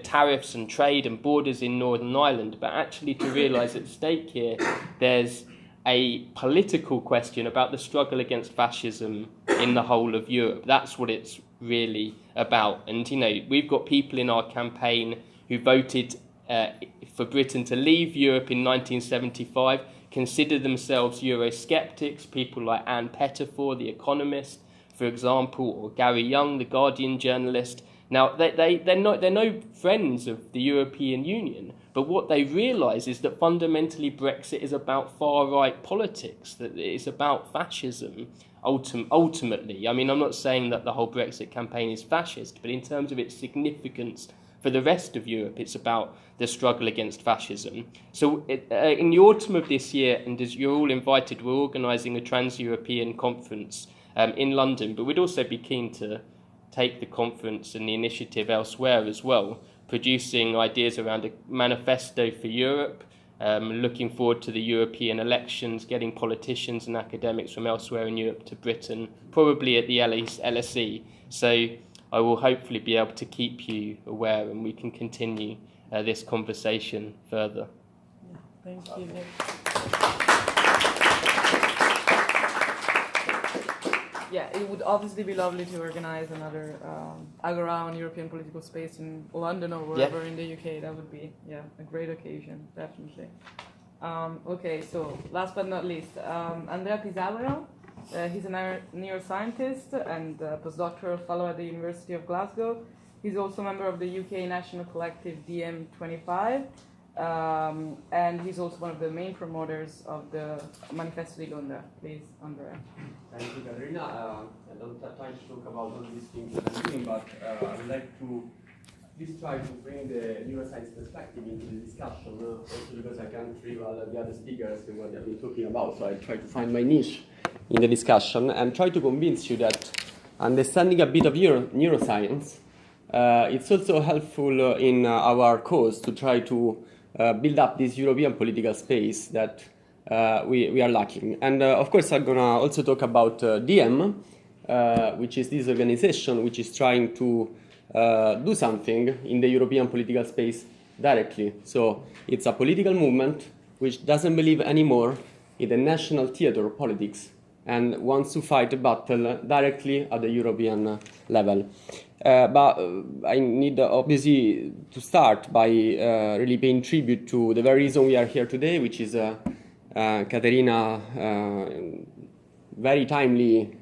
tariffs and trade and borders in Northern Ireland. But actually, to realise at stake here, there's a political question about the struggle against fascism in the whole of Europe. That's what it's really about. And we've got people in our campaign who voted for Britain to leave Europe in 1975, consider themselves Eurosceptics, people like Anne Pettifor, the economist, for example, or Gary Young, the Guardian journalist. Now, they're no friends of the European Union, but what they realise is that fundamentally Brexit is about far-right politics, that it's about fascism, ultimately. I mean, I'm not saying that the whole Brexit campaign is fascist, but in terms of its significance for the rest of Europe, it's about the struggle against fascism. So in the autumn of this year, and as you're all invited, we're organising a trans-European conference in London, but we'd also be keen to take the conference and the initiative elsewhere as well, producing ideas around a manifesto for Europe, looking forward to the European elections, getting politicians and academics from elsewhere in Europe to Britain, probably at the LSE. So I will hopefully be able to keep you aware, and we can continue this conversation further. Thank you. Yeah, it would obviously be lovely to organize another Agora on European political space in London or wherever in the UK. That would be, a great occasion, definitely. Okay, so last but not least, Andrea Pisavero. He's a neuroscientist and postdoctoral fellow at the University of Glasgow. He's also a member of the UK National Collective DM25, and he's also one of the main promoters of the Manifesto di Londra. Please, Andrea. Thank you, Caterina. I don't have time to talk about all these things that I'm doing, but I would like to please try to bring the neuroscience perspective into the discussion, also because I can't rival the other speakers and what they've been talking about, so I try to find my niche. in the discussion and try to convince you that understanding a bit of neuroscience, it's also helpful in our cause to try to build up this European political space that we are lacking. And of course, I'm going to also talk about DM, which is this organization which is trying to do something in the European political space directly. So it's a political movement which doesn't believe anymore in the national theater of politics and wants to fight a battle directly at the European level. But I need obviously to start by really paying tribute to the very reason we are here today, which is Caterina very timely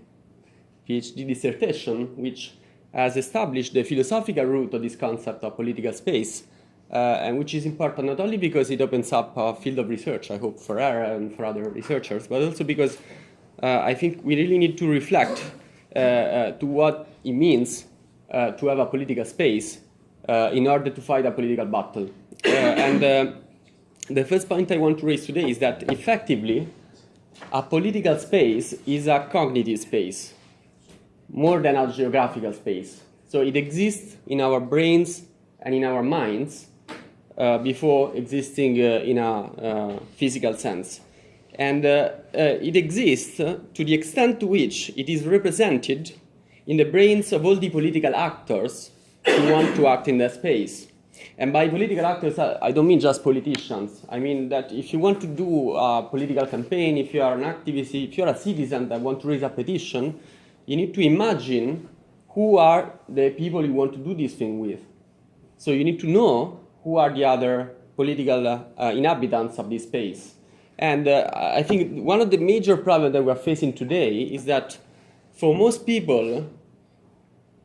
PhD dissertation, which has established the philosophical root of this concept of political space, and which is important not only because it opens up a field of research, I hope, for her and for other researchers, but also because I think we really need to reflect to what it means to have a political space in order to fight a political battle. And the first point I want to raise today is that effectively a political space is a cognitive space more than a geographical space. So it exists in our brains and in our minds before existing in a physical sense. And it exists to the extent to which it is represented in the brains of all the political actors who want to act in that space. And by political actors, I don't mean just politicians. I mean that if you want to do a political campaign, if you are an activist, if you're a citizen that want to raise a petition, you need to imagine who are the people you want to do this thing with. So you need to know who are the other political inhabitants of this space. And I think one of the major problems that we're facing today is that for most people,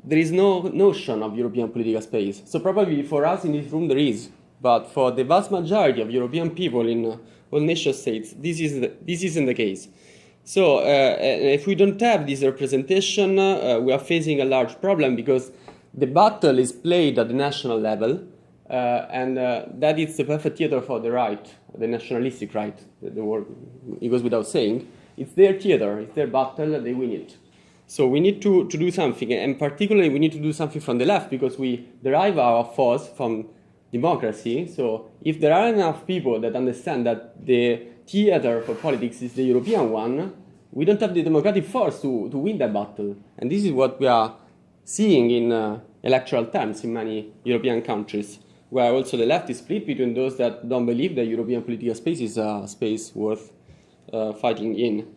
there is no notion of European political space. So probably for us in this room there is, but for the vast majority of European people in all nation states, this isn't the case. So if we don't have this representation, we are facing a large problem because the battle is played at the national level, and that is the perfect theater for the right, the nationalistic right. The word, it goes without saying. It's their theater, it's their battle, they win it. So we need to do something, and particularly we need to do something from the left because we derive our force from democracy. So if there are enough people that understand that the theater for politics is the European one, we don't have the democratic force to win that battle. And this is what we are seeing in electoral terms in many European countries, where also the left is split between those that don't believe that European political space is a space worth fighting in.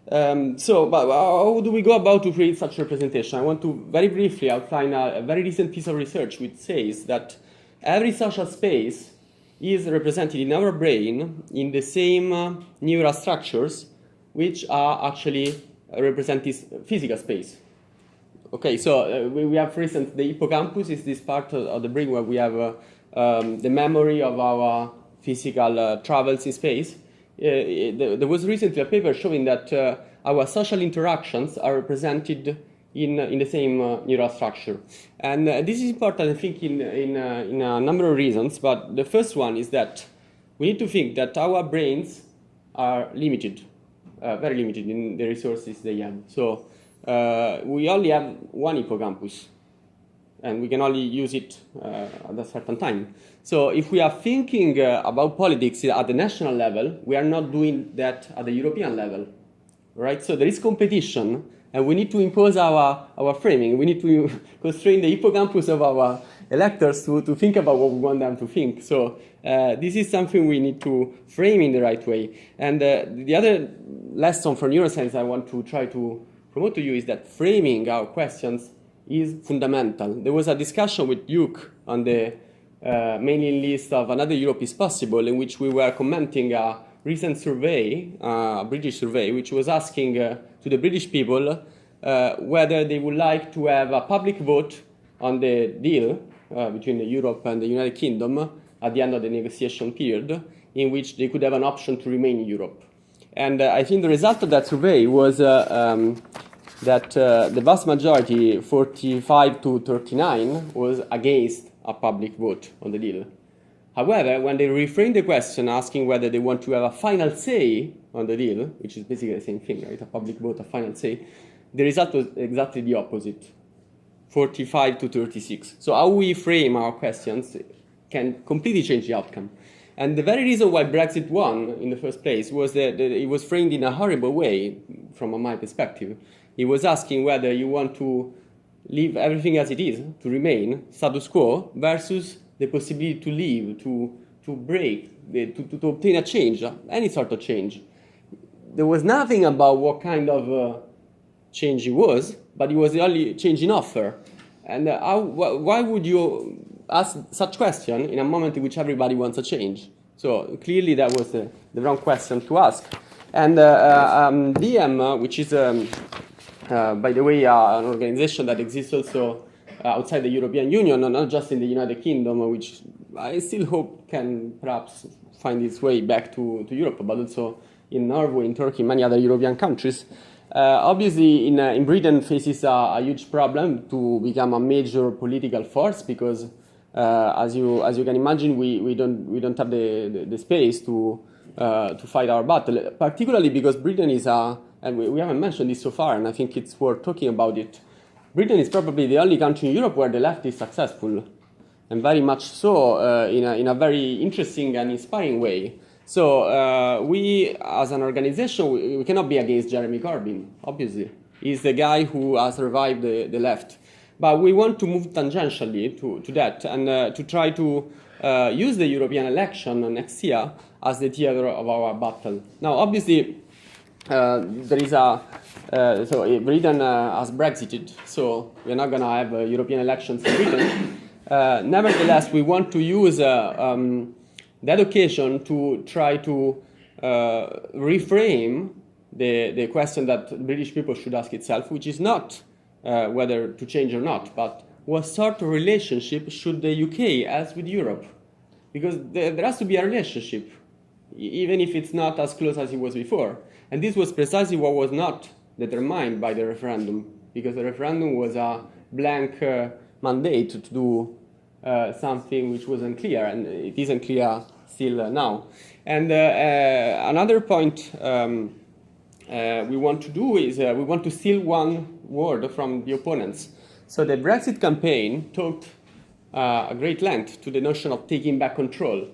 But how do we go about to create such representation? I want to very briefly outline a very recent piece of research which says that every social space is represented in our brain in the same neural structures which are actually represent this physical space. Okay, so we have, for instance, the hippocampus is this part of the brain where we have the memory of our physical travels in space. There was recently a paper showing that our social interactions are represented in the same neural structure. And this is important, I think, in a number of reasons. But the first one is that we need to think that our brains are limited, very limited in the resources they have. So we only have one hippocampus, and we can only use it at a certain time. So if we are thinking about politics at the national level, we are not doing that at the European level, right? So there is competition, and we need to impose our framing. We need to constrain the hippocampus of our electors to think about what we want them to think. So this is something we need to frame in the right way. And the other lesson for neuroscience I want to try to promote to you is that framing our questions is fundamental. There was a discussion with Duke on the mailing list of Another Europe is Possible, in which we were commenting a recent survey, a British survey, which was asking to the British people whether they would like to have a public vote on the deal between Europe and the United Kingdom at the end of the negotiation period, in which they could have an option to remain in Europe. And I think the result of that survey was that the vast majority, 45 to 39, was against a public vote on the deal. However, when they reframe the question asking whether they want to have a final say on the deal, which is basically the same thing, right? A public vote, a final say, the result was exactly the opposite, 45 to 36. So how we frame our questions can completely change the outcome. And the very reason why Brexit won in the first place was that it was framed in a horrible way, from my perspective. It was asking whether you want to leave everything as it is, to remain status quo, versus the possibility to leave, to break, to obtain a change, any sort of change. There was nothing about what kind of change it was, but it was the only change in offer. And why would you ask such question in a moment in which everybody wants a change? So clearly that was the wrong question to ask. And DM, which is, by the way, an organization that exists also outside the European Union, not just in the United Kingdom, which I still hope can perhaps find its way back to Europe, but also in Norway, in Turkey, many other European countries. Obviously, in Britain faces a huge problem to become a major political force because, as you can imagine, we don't have the space to fight our battle. Particularly because Britain is and we haven't mentioned this so far, and I think it's worth talking about it. Britain is probably the only country in Europe where the left is successful, and very much so in a very interesting and inspiring way. So we, as an organization, we cannot be against Jeremy Corbyn, obviously. He's the guy who has revived the left. But we want to move tangentially to that and to try to use the European election next year as the theater of our battle. Now, obviously, there is so Britain has Brexited, so we're not going to have European elections in Britain. Nevertheless, we want to use that occasion to try to reframe the question that the British people should ask itself, which is not whether to change or not, but what sort of relationship should the UK have with Europe? Because there has to be a relationship, even if it's not as close as it was before. And this was precisely what was not determined by the referendum, because the referendum was a blank mandate to do something which wasn't clear, and it isn't clear still now. And another point we want to do is we want to steal one word from the opponents. So the Brexit campaign talked a great length to the notion of taking back control.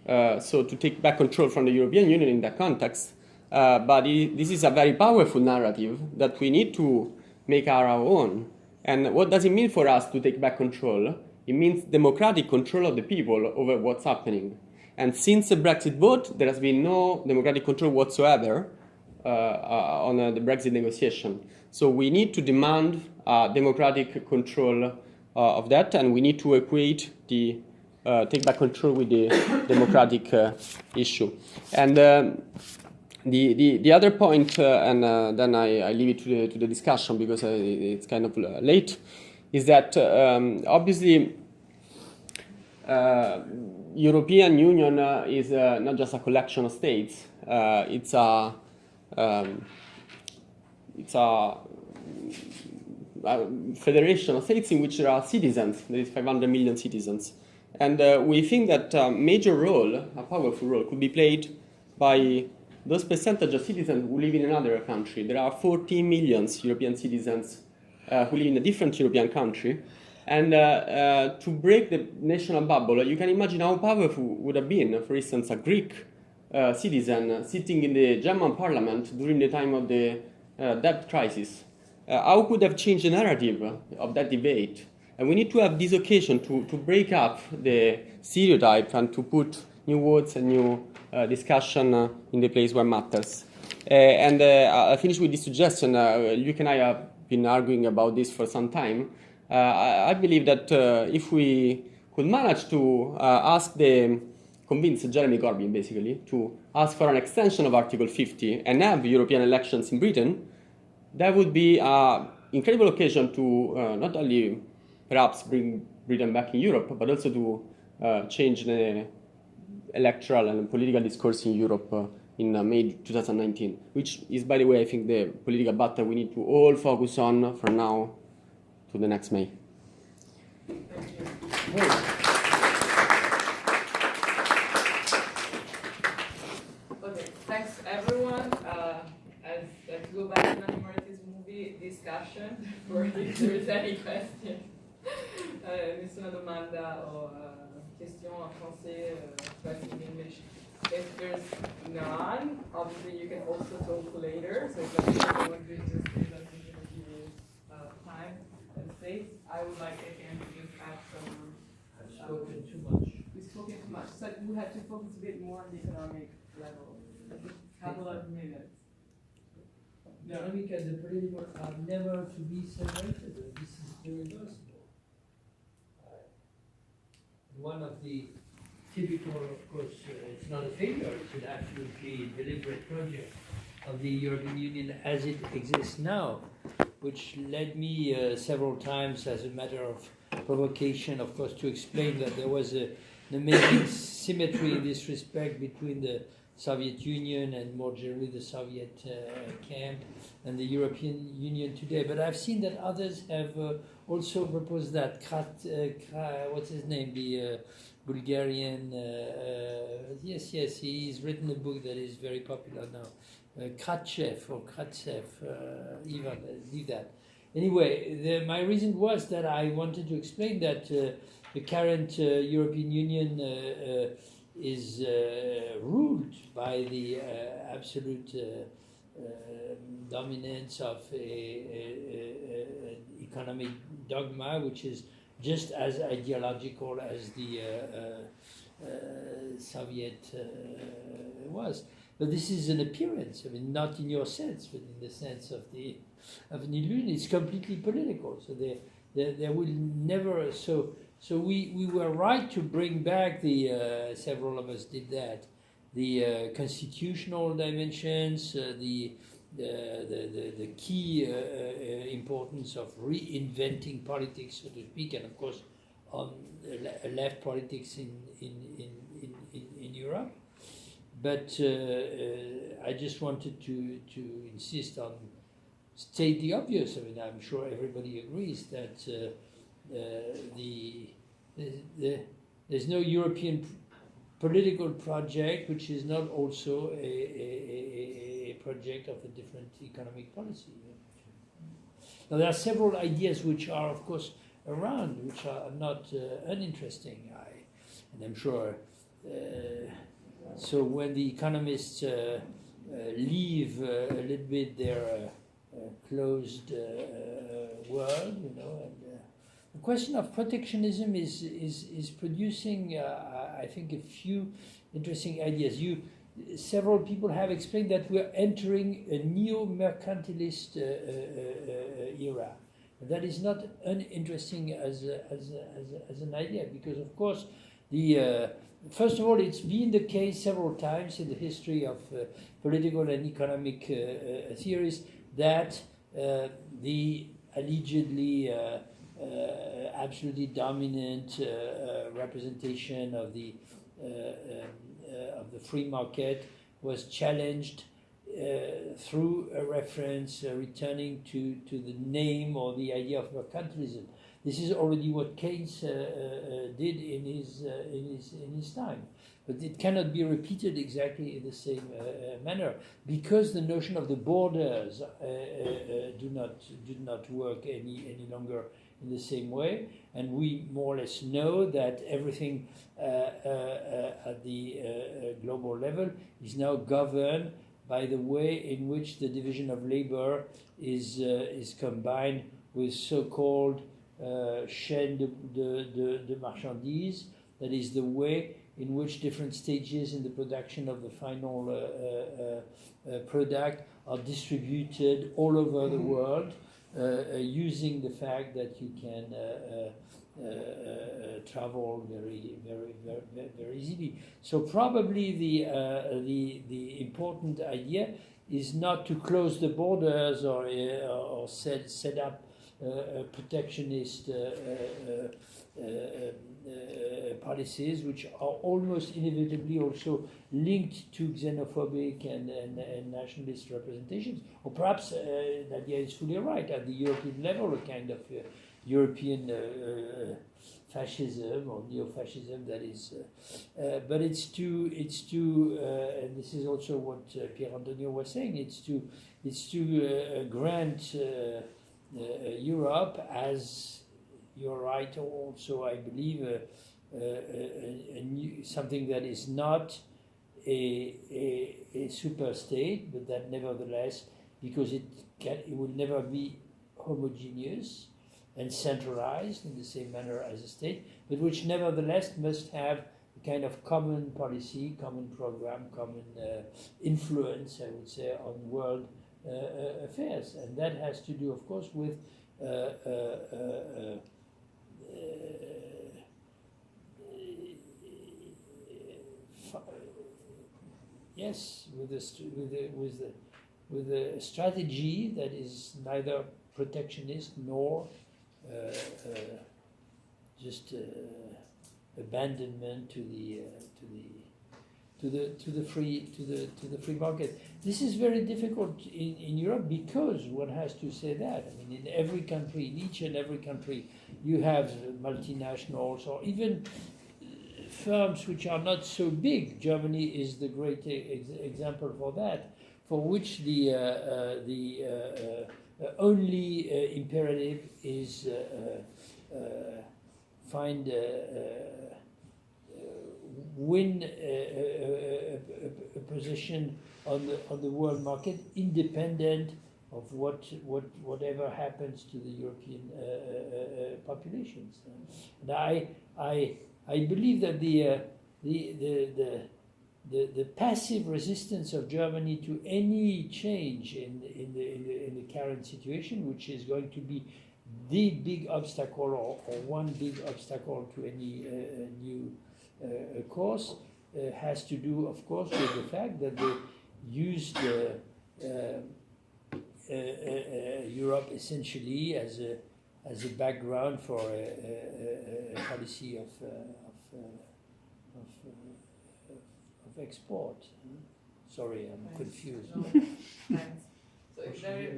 So to take back control from the European Union in that context. But this is a very powerful narrative that we need to make our own. And what does it mean for us to take back control? It means democratic control of the people over what's happening. And since the Brexit vote, there has been no democratic control whatsoever on the Brexit negotiation. So we need to demand democratic control of that, and we need to equate the take back control with the democratic issue. And the other point, and then I leave it to the discussion because it's kind of late, is that obviously European Union is not just a collection of states. It's a federation of states in which there are citizens. There is 500 million citizens. And we think that a major role, a powerful role, could be played by those percentage of citizens who live in another country. There are 14 million European citizens who live in a different European country. And to break the national bubble, you can imagine how powerful would have been, for instance, a Greek citizen sitting in the German parliament during the time of the debt crisis. How could have changed the narrative of that debate? And we need to have this occasion to break up the stereotype and to put new words and new discussion in the place where matters. And I'll finish with this suggestion. Luke and I have been arguing about this for some time. I believe that if we could manage to convince Jeremy Corbyn, basically, to ask for an extension of Article 50 and have European elections in Britain, that would be an incredible occasion to not only perhaps bring Britain back in Europe, but also to change the electoral and political discourse in Europe in May 2019, which is, by the way, I think the political battle we need to all focus on from now to the next May. Thank you. nessuna domanda o question en français, first in English. If there's none, obviously you can also talk later. So if someone could just say that to give you time and space, I would like again to just add some. I've spoken too much. We've spoken too much. So we have to focus a bit more on the economic level. A couple of minutes. The economic and the political are never to be separated. This is irreversible. One of the typical, of course, it's not a failure, it's an absolutely deliberate project of the European Union as it exists now, which led me several times, as a matter of provocation, of course, to explain that there was an amazing symmetry in this respect between the Soviet Union and more generally the Soviet camp and the European Union today. But I've seen that others have also proposed that. What's his name? The Bulgarian, yes, he's written a book that is very popular now. Kratchev, Ivan, leave that. Anyway, my reason was that I wanted to explain that the current European Union is ruled by the absolute dominance of an economic dogma, which is just as ideological as the Soviet was. But this is an appearance. I mean, not in your sense, but in the sense of an illusion. It's completely political. So there will never. So we were right to bring back several of us did that, the constitutional dimensions, the key importance of reinventing politics, so to speak, and of course on left politics in Europe. But I just wanted to insist on state the obvious. I mean, I'm sure everybody agrees that there's no European political project which is not also a project of a different economic policy. Now, there are several ideas which are, of course, around, which are not uninteresting. And I'm sure. So when the economists leave a little bit their closed world, you know, and the question of protectionism is producing, I think, a few interesting ideas. Several people have explained that we're entering a neo-mercantilist era. And that is not uninteresting as an idea, because of course first of all, it's been the case several times in the history of political and economic theories that the allegedly absolutely dominant representation of the free market was challenged through a reference returning to the name or the idea of mercantilism. This is already what Keynes did in his time, but it cannot be repeated exactly in the same manner, because the notion of the borders do not work any longer in the same way, and we more or less know that everything at the global level is now governed by the way in which the division of labor is combined with so-called chaîne de marchandises, that is the way in which different stages in the production of the final product are distributed all over the world, using the fact that you can travel very easily. So probably the important idea is not to close the borders or set up protectionist policies, which are almost inevitably also linked to xenophobic and nationalist representations. Or perhaps Nadia is fully right, at the European level, a kind of European fascism or neo-fascism that is, but it's to and this is also what Pier Antonio was saying, it's to grant Europe as you're right. Also, I believe something that is not a super state, but that nevertheless, because it will never be homogeneous and centralized in the same manner as a state, but which nevertheless must have a kind of common policy, common program, common influence, I would say, on world affairs. And that has to do, of course, with yes, with a strategy that is neither protectionist nor just abandonment to the free market. This is very difficult in Europe because one has to say that. I mean, in every country, in each and every country, you have multinationals or even firms which are not so big. Germany is the great example for that, for which the only imperative is find win a position on the world market, independent of whatever happens to the European populations. And I believe that the passive resistance of Germany to any change in the current situation, which is going to be the big obstacle or one big obstacle to any new course, has to do, of course, with the fact that they used Europe essentially as a background for a policy of export. Sorry, I'm confused. No. So if there,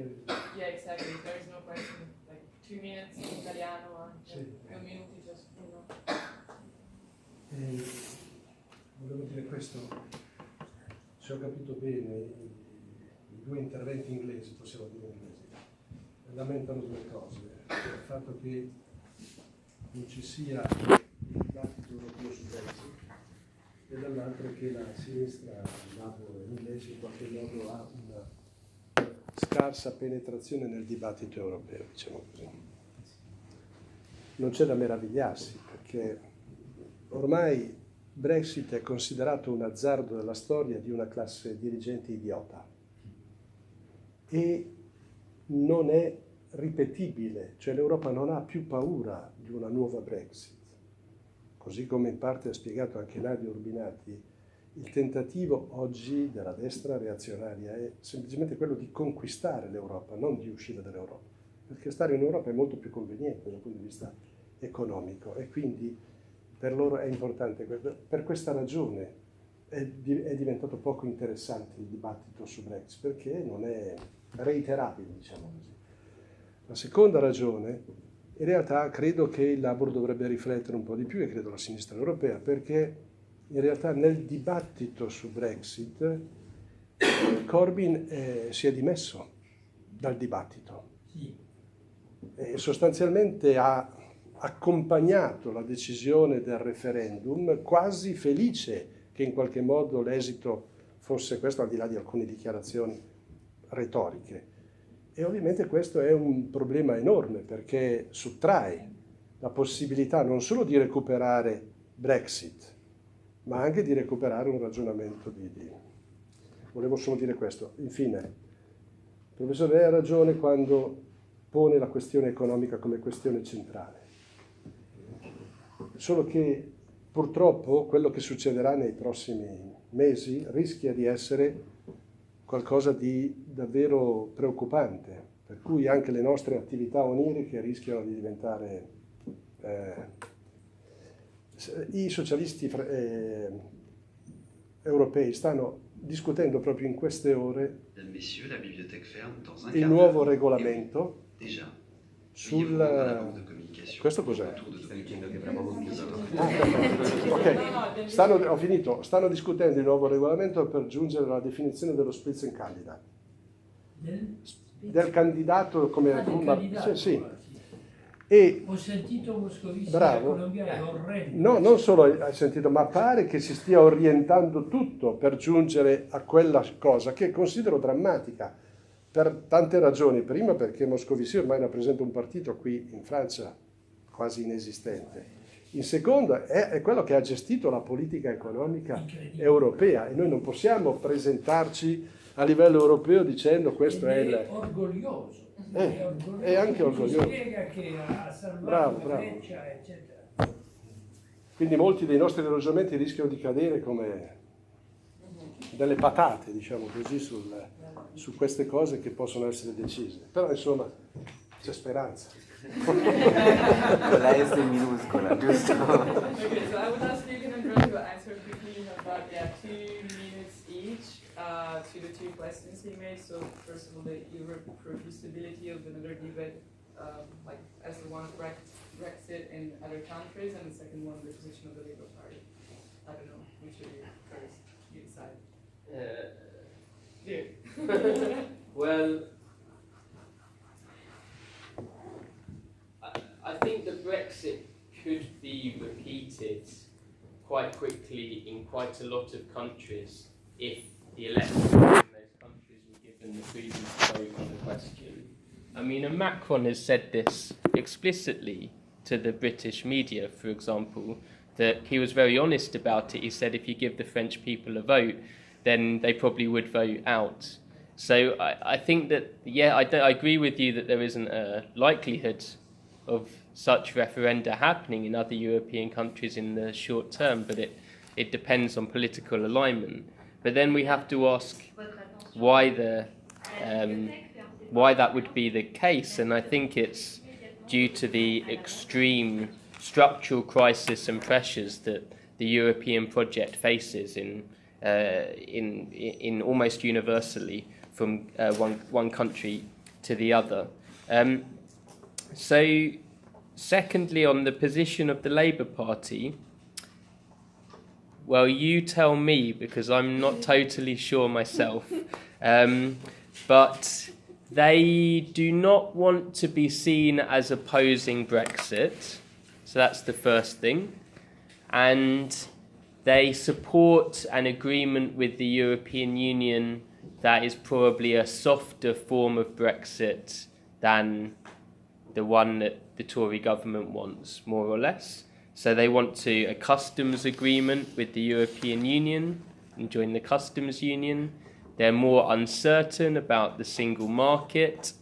yeah, exactly. If there is no question, like 2 minutes in italiano, Sì. 2 minuti just, Volevo dire questo, se ho capito bene, i due interventi inglesi, possiamo dire inglesi, lamentano due cose. Il fatto che non ci sia il dibattito europeo su Brexit e dall'altro che la sinistra, il lato inglese, in qualche modo ha una scarsa penetrazione nel dibattito europeo, diciamo così. Non c'è da meravigliarsi, perché ormai Brexit è considerato un azzardo della storia di una classe dirigente idiota e non è ripetibile, cioè l'Europa non ha più paura di una nuova Brexit. Così come in parte ha spiegato anche Nadia Urbinati, il tentativo oggi della destra reazionaria è semplicemente quello di conquistare l'Europa, non di uscire dall'Europa, perché stare in Europa è molto più conveniente dal punto di vista economico e quindi per loro è importante. Per questa ragione è diventato poco interessante il dibattito su Brexit, perché non è reiterabile, diciamo così. La seconda ragione, in realtà credo che il Labour dovrebbe riflettere un po' di più, e credo la sinistra europea, perché in realtà nel dibattito su Brexit Corbyn si è dimesso dal dibattito e sostanzialmente ha accompagnato la decisione del referendum, quasi felice che in qualche modo l'esito fosse questo, al di là di alcune dichiarazioni retoriche. E ovviamente questo è un problema enorme, perché sottrae la possibilità non solo di recuperare Brexit, ma anche di recuperare un ragionamento Volevo solo dire questo. Infine, il professor Re ha ragione quando pone la questione economica come questione centrale. Solo che purtroppo quello che succederà nei prossimi mesi rischia di essere qualcosa di davvero preoccupante, per cui anche le nostre attività oniriche rischiano di diventare... I socialisti europei stanno discutendo proprio in queste ore il nuovo regolamento sul... Questo cos'è? Ok, ho finito. Stanno discutendo il nuovo regolamento per giungere alla definizione dello Spitzenkandidat. Del candidato come... Candidato. Sì. E ho sentito Moscovici bravo, colombiano, è orrendo. no, non solo hai sentito, ma pare che si stia orientando tutto per giungere a quella cosa che considero drammatica per tante ragioni. Prima perché Moscovici ormai rappresenta un partito qui in Francia quasi inesistente. In secondo è quello che ha gestito la politica economica europea e noi non possiamo presentarci a livello europeo dicendo questo è il... orgoglioso. È anche orgoglioso. Spiega che ha salvato Bravo, la bravo. Grecia, eccetera. Quindi molti dei nostri ragionamenti rischiano di cadere come delle patate, diciamo così, su queste cose che possono essere decise. Però insomma c'è speranza. La S minuscola, giusto? Okay, so I would ask you and Andrea to answer quickly about 2 minutes each to the 2 questions he made. So first of all, the irreproducibility of another debate, like as the one of Brexit in other countries, and the second one, the position of the Labour Party. I don't know, which of you first, you decide. Well, I think that Brexit could be repeated quite quickly in quite a lot of countries if the electorate in those countries were given the freedom to vote on the question. I mean, and Macron has said this explicitly to the British media, for example, that he was very honest about it. He said if you give the French people a vote, then they probably would vote out. So I think that, yeah, I agree with you that there isn't a likelihood of such referenda happening in other European countries in the short term, but it depends on political alignment. But then we have to ask why that would be the case, and I think it's due to the extreme structural crisis and pressures that the European project faces in almost universally from one country to the other. So, secondly, on the position of the Labour Party, well, you tell me, because I'm not totally sure myself, but they do not want to be seen as opposing Brexit, so that's the first thing, and they support an agreement with the European Union that is probably a softer form of Brexit than the one that the Tory government wants, more or less. So they want a customs agreement with the European Union and join the customs union. They're more uncertain about the single market,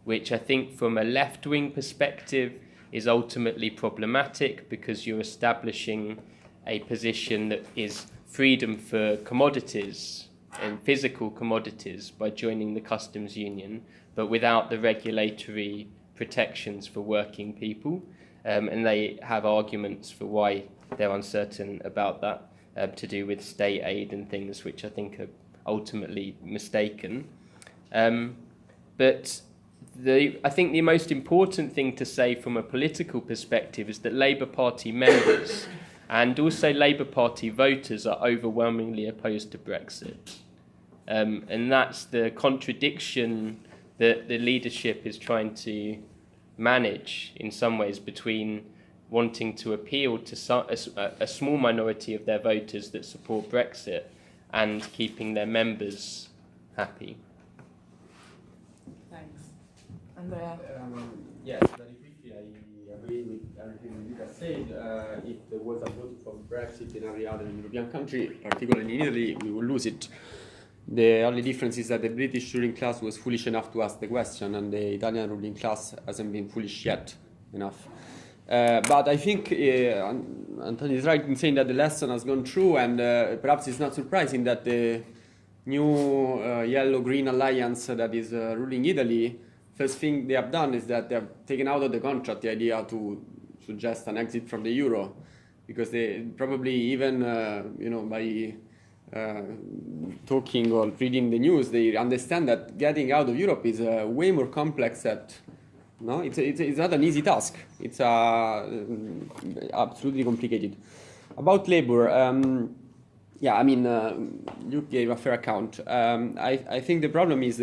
which I think from a left-wing perspective is ultimately problematic because you're establishing a position that is freedom for commodities and physical commodities by joining the customs union, but without the regulatory protections for working people. And they have arguments for why they're uncertain about that, to do with state aid and things which I think are ultimately mistaken. But I think the most important thing to say from a political perspective is that Labour Party members and also Labour Party voters are overwhelmingly opposed to Brexit. And that's the contradiction that the leadership is trying to manage in some ways between wanting to appeal to a small minority of their voters that support Brexit and keeping their members happy. Thanks. Andrea? Yes, very quickly, I agree with everything you have said. If there was a vote for Brexit in every other European country, particularly in Italy, we will lose it. The only difference is that the British ruling class was foolish enough to ask the question, and the Italian ruling class hasn't been foolish yet enough. But I think Antonio is right in saying that the lesson has gone through, and perhaps it's not surprising that the new yellow-green alliance that is ruling Italy, first thing they have done is that they have taken out of the contract the idea to suggest an exit from the euro, because they probably even, by talking or reading the news, they understand that getting out of Europe is way more complex it's not an easy task. It's absolutely complicated. About Labour, you gave a fair account. I think the problem is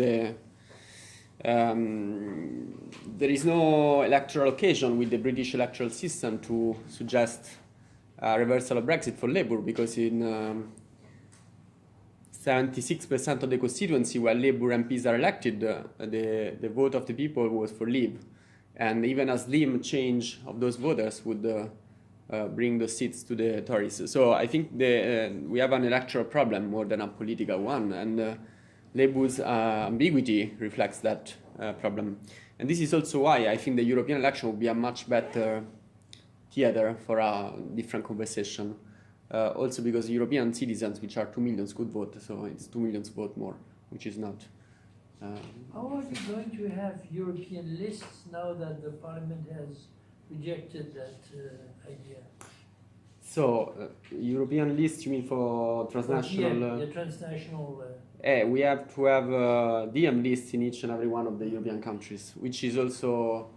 there is no electoral occasion with the British electoral system to suggest a reversal of Brexit for Labour, because in 76% of the constituency where Labour MPs are elected, the vote of the people was for Leave. And even a slim change of those voters would bring the seats to the Tories. So I think we have an electoral problem more than a political one, and Labour's ambiguity reflects that problem. And this is also why I think the European election would be a much better theater for a different conversation. Also because European citizens, which are 2 million, could vote, so it's 2 million vote more, which is not. How are you going to have European lists now that the Parliament has rejected that idea? So, European list, you mean for transnational? The transnational. We have to have DM lists in each and every one of the European countries, which is also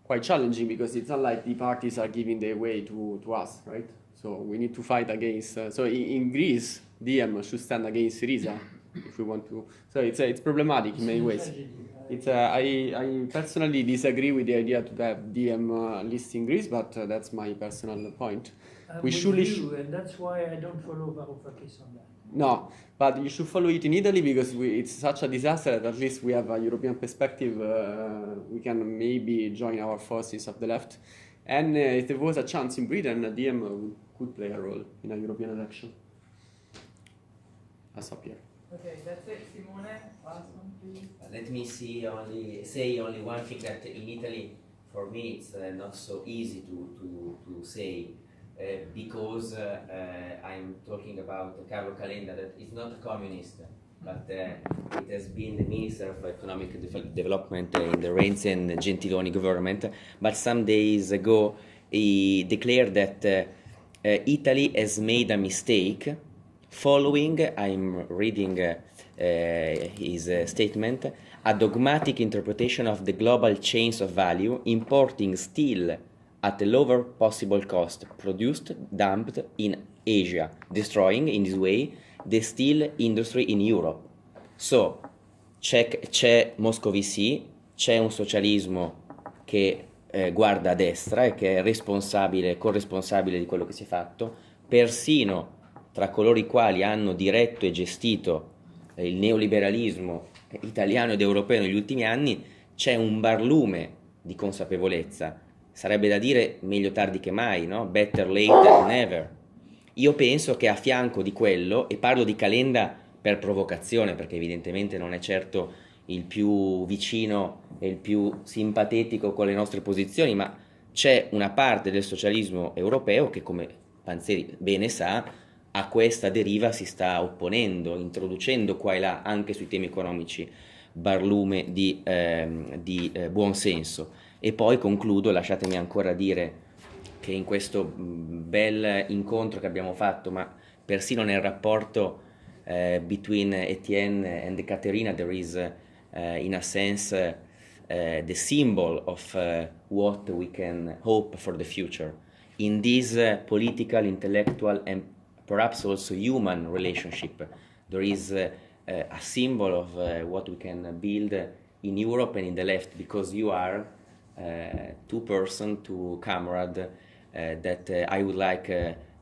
quite challenging because it's not like the parties are giving their way to us, right? So we need to fight against. So in Greece, DM should stand against Syriza if we want to. So it's problematic in many ways. I personally disagree with the idea to have DM lists in Greece, but that's my personal point. We should, and that's why I don't follow Varoufakis on that. No, but you should follow it in Italy because it's such a disaster that at least we have a European perspective. We can maybe join our forces of the left. And if there was a chance in Britain, DM could play a role in a European election. I'll stop here. Okay, that's it. Simone, last one, please. Let me say only one thing, that in Italy, for me, it's not so easy to say. Because I'm talking about Carlo Calenda, that is not a communist, but it has been the Minister of Economic Development in the Renzi and Gentiloni government. But some days ago, he declared that Italy has made a mistake following, I'm reading his statement, a dogmatic interpretation of the global chains of value, importing steel at the lower possible cost, produced, dumped in Asia, destroying in this way the steel industry in Europe. So c'è Moscovici, c'è un socialismo che guarda a destra e che è corresponsabile di quello che si è fatto, persino tra coloro i quali hanno diretto e gestito il neoliberalismo italiano ed europeo negli ultimi anni, c'è un barlume di consapevolezza. Sarebbe da dire meglio tardi che mai, no? Better late than never. Io penso che a fianco di quello, e parlo di Calenda per provocazione, perché evidentemente non è certo il più vicino e il più simpatetico con le nostre posizioni, ma c'è una parte del socialismo europeo che, come Panzeri bene sa, a questa deriva si sta opponendo, introducendo qua e là, anche sui temi economici, barlume di buonsenso. E poi concludo, lasciatemi ancora dire che in questo bel incontro che abbiamo fatto, ma persino nel rapporto between Etienne and Caterina, there is in a sense the symbol of what we can hope for the future. In this political, intellectual and perhaps also human relationship, there is a symbol of what we can build in Europe and in the left, because you are two comrade that I would like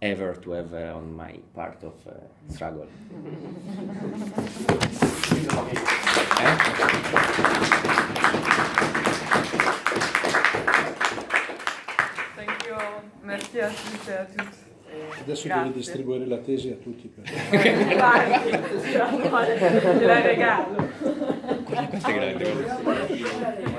ever to have on my part of struggle. Thank you all. Merci a tutti e a tutti. Adesso Grazie. devi distribuire la tesi a tutti. Vai, gliela regalo. Quanto è grande?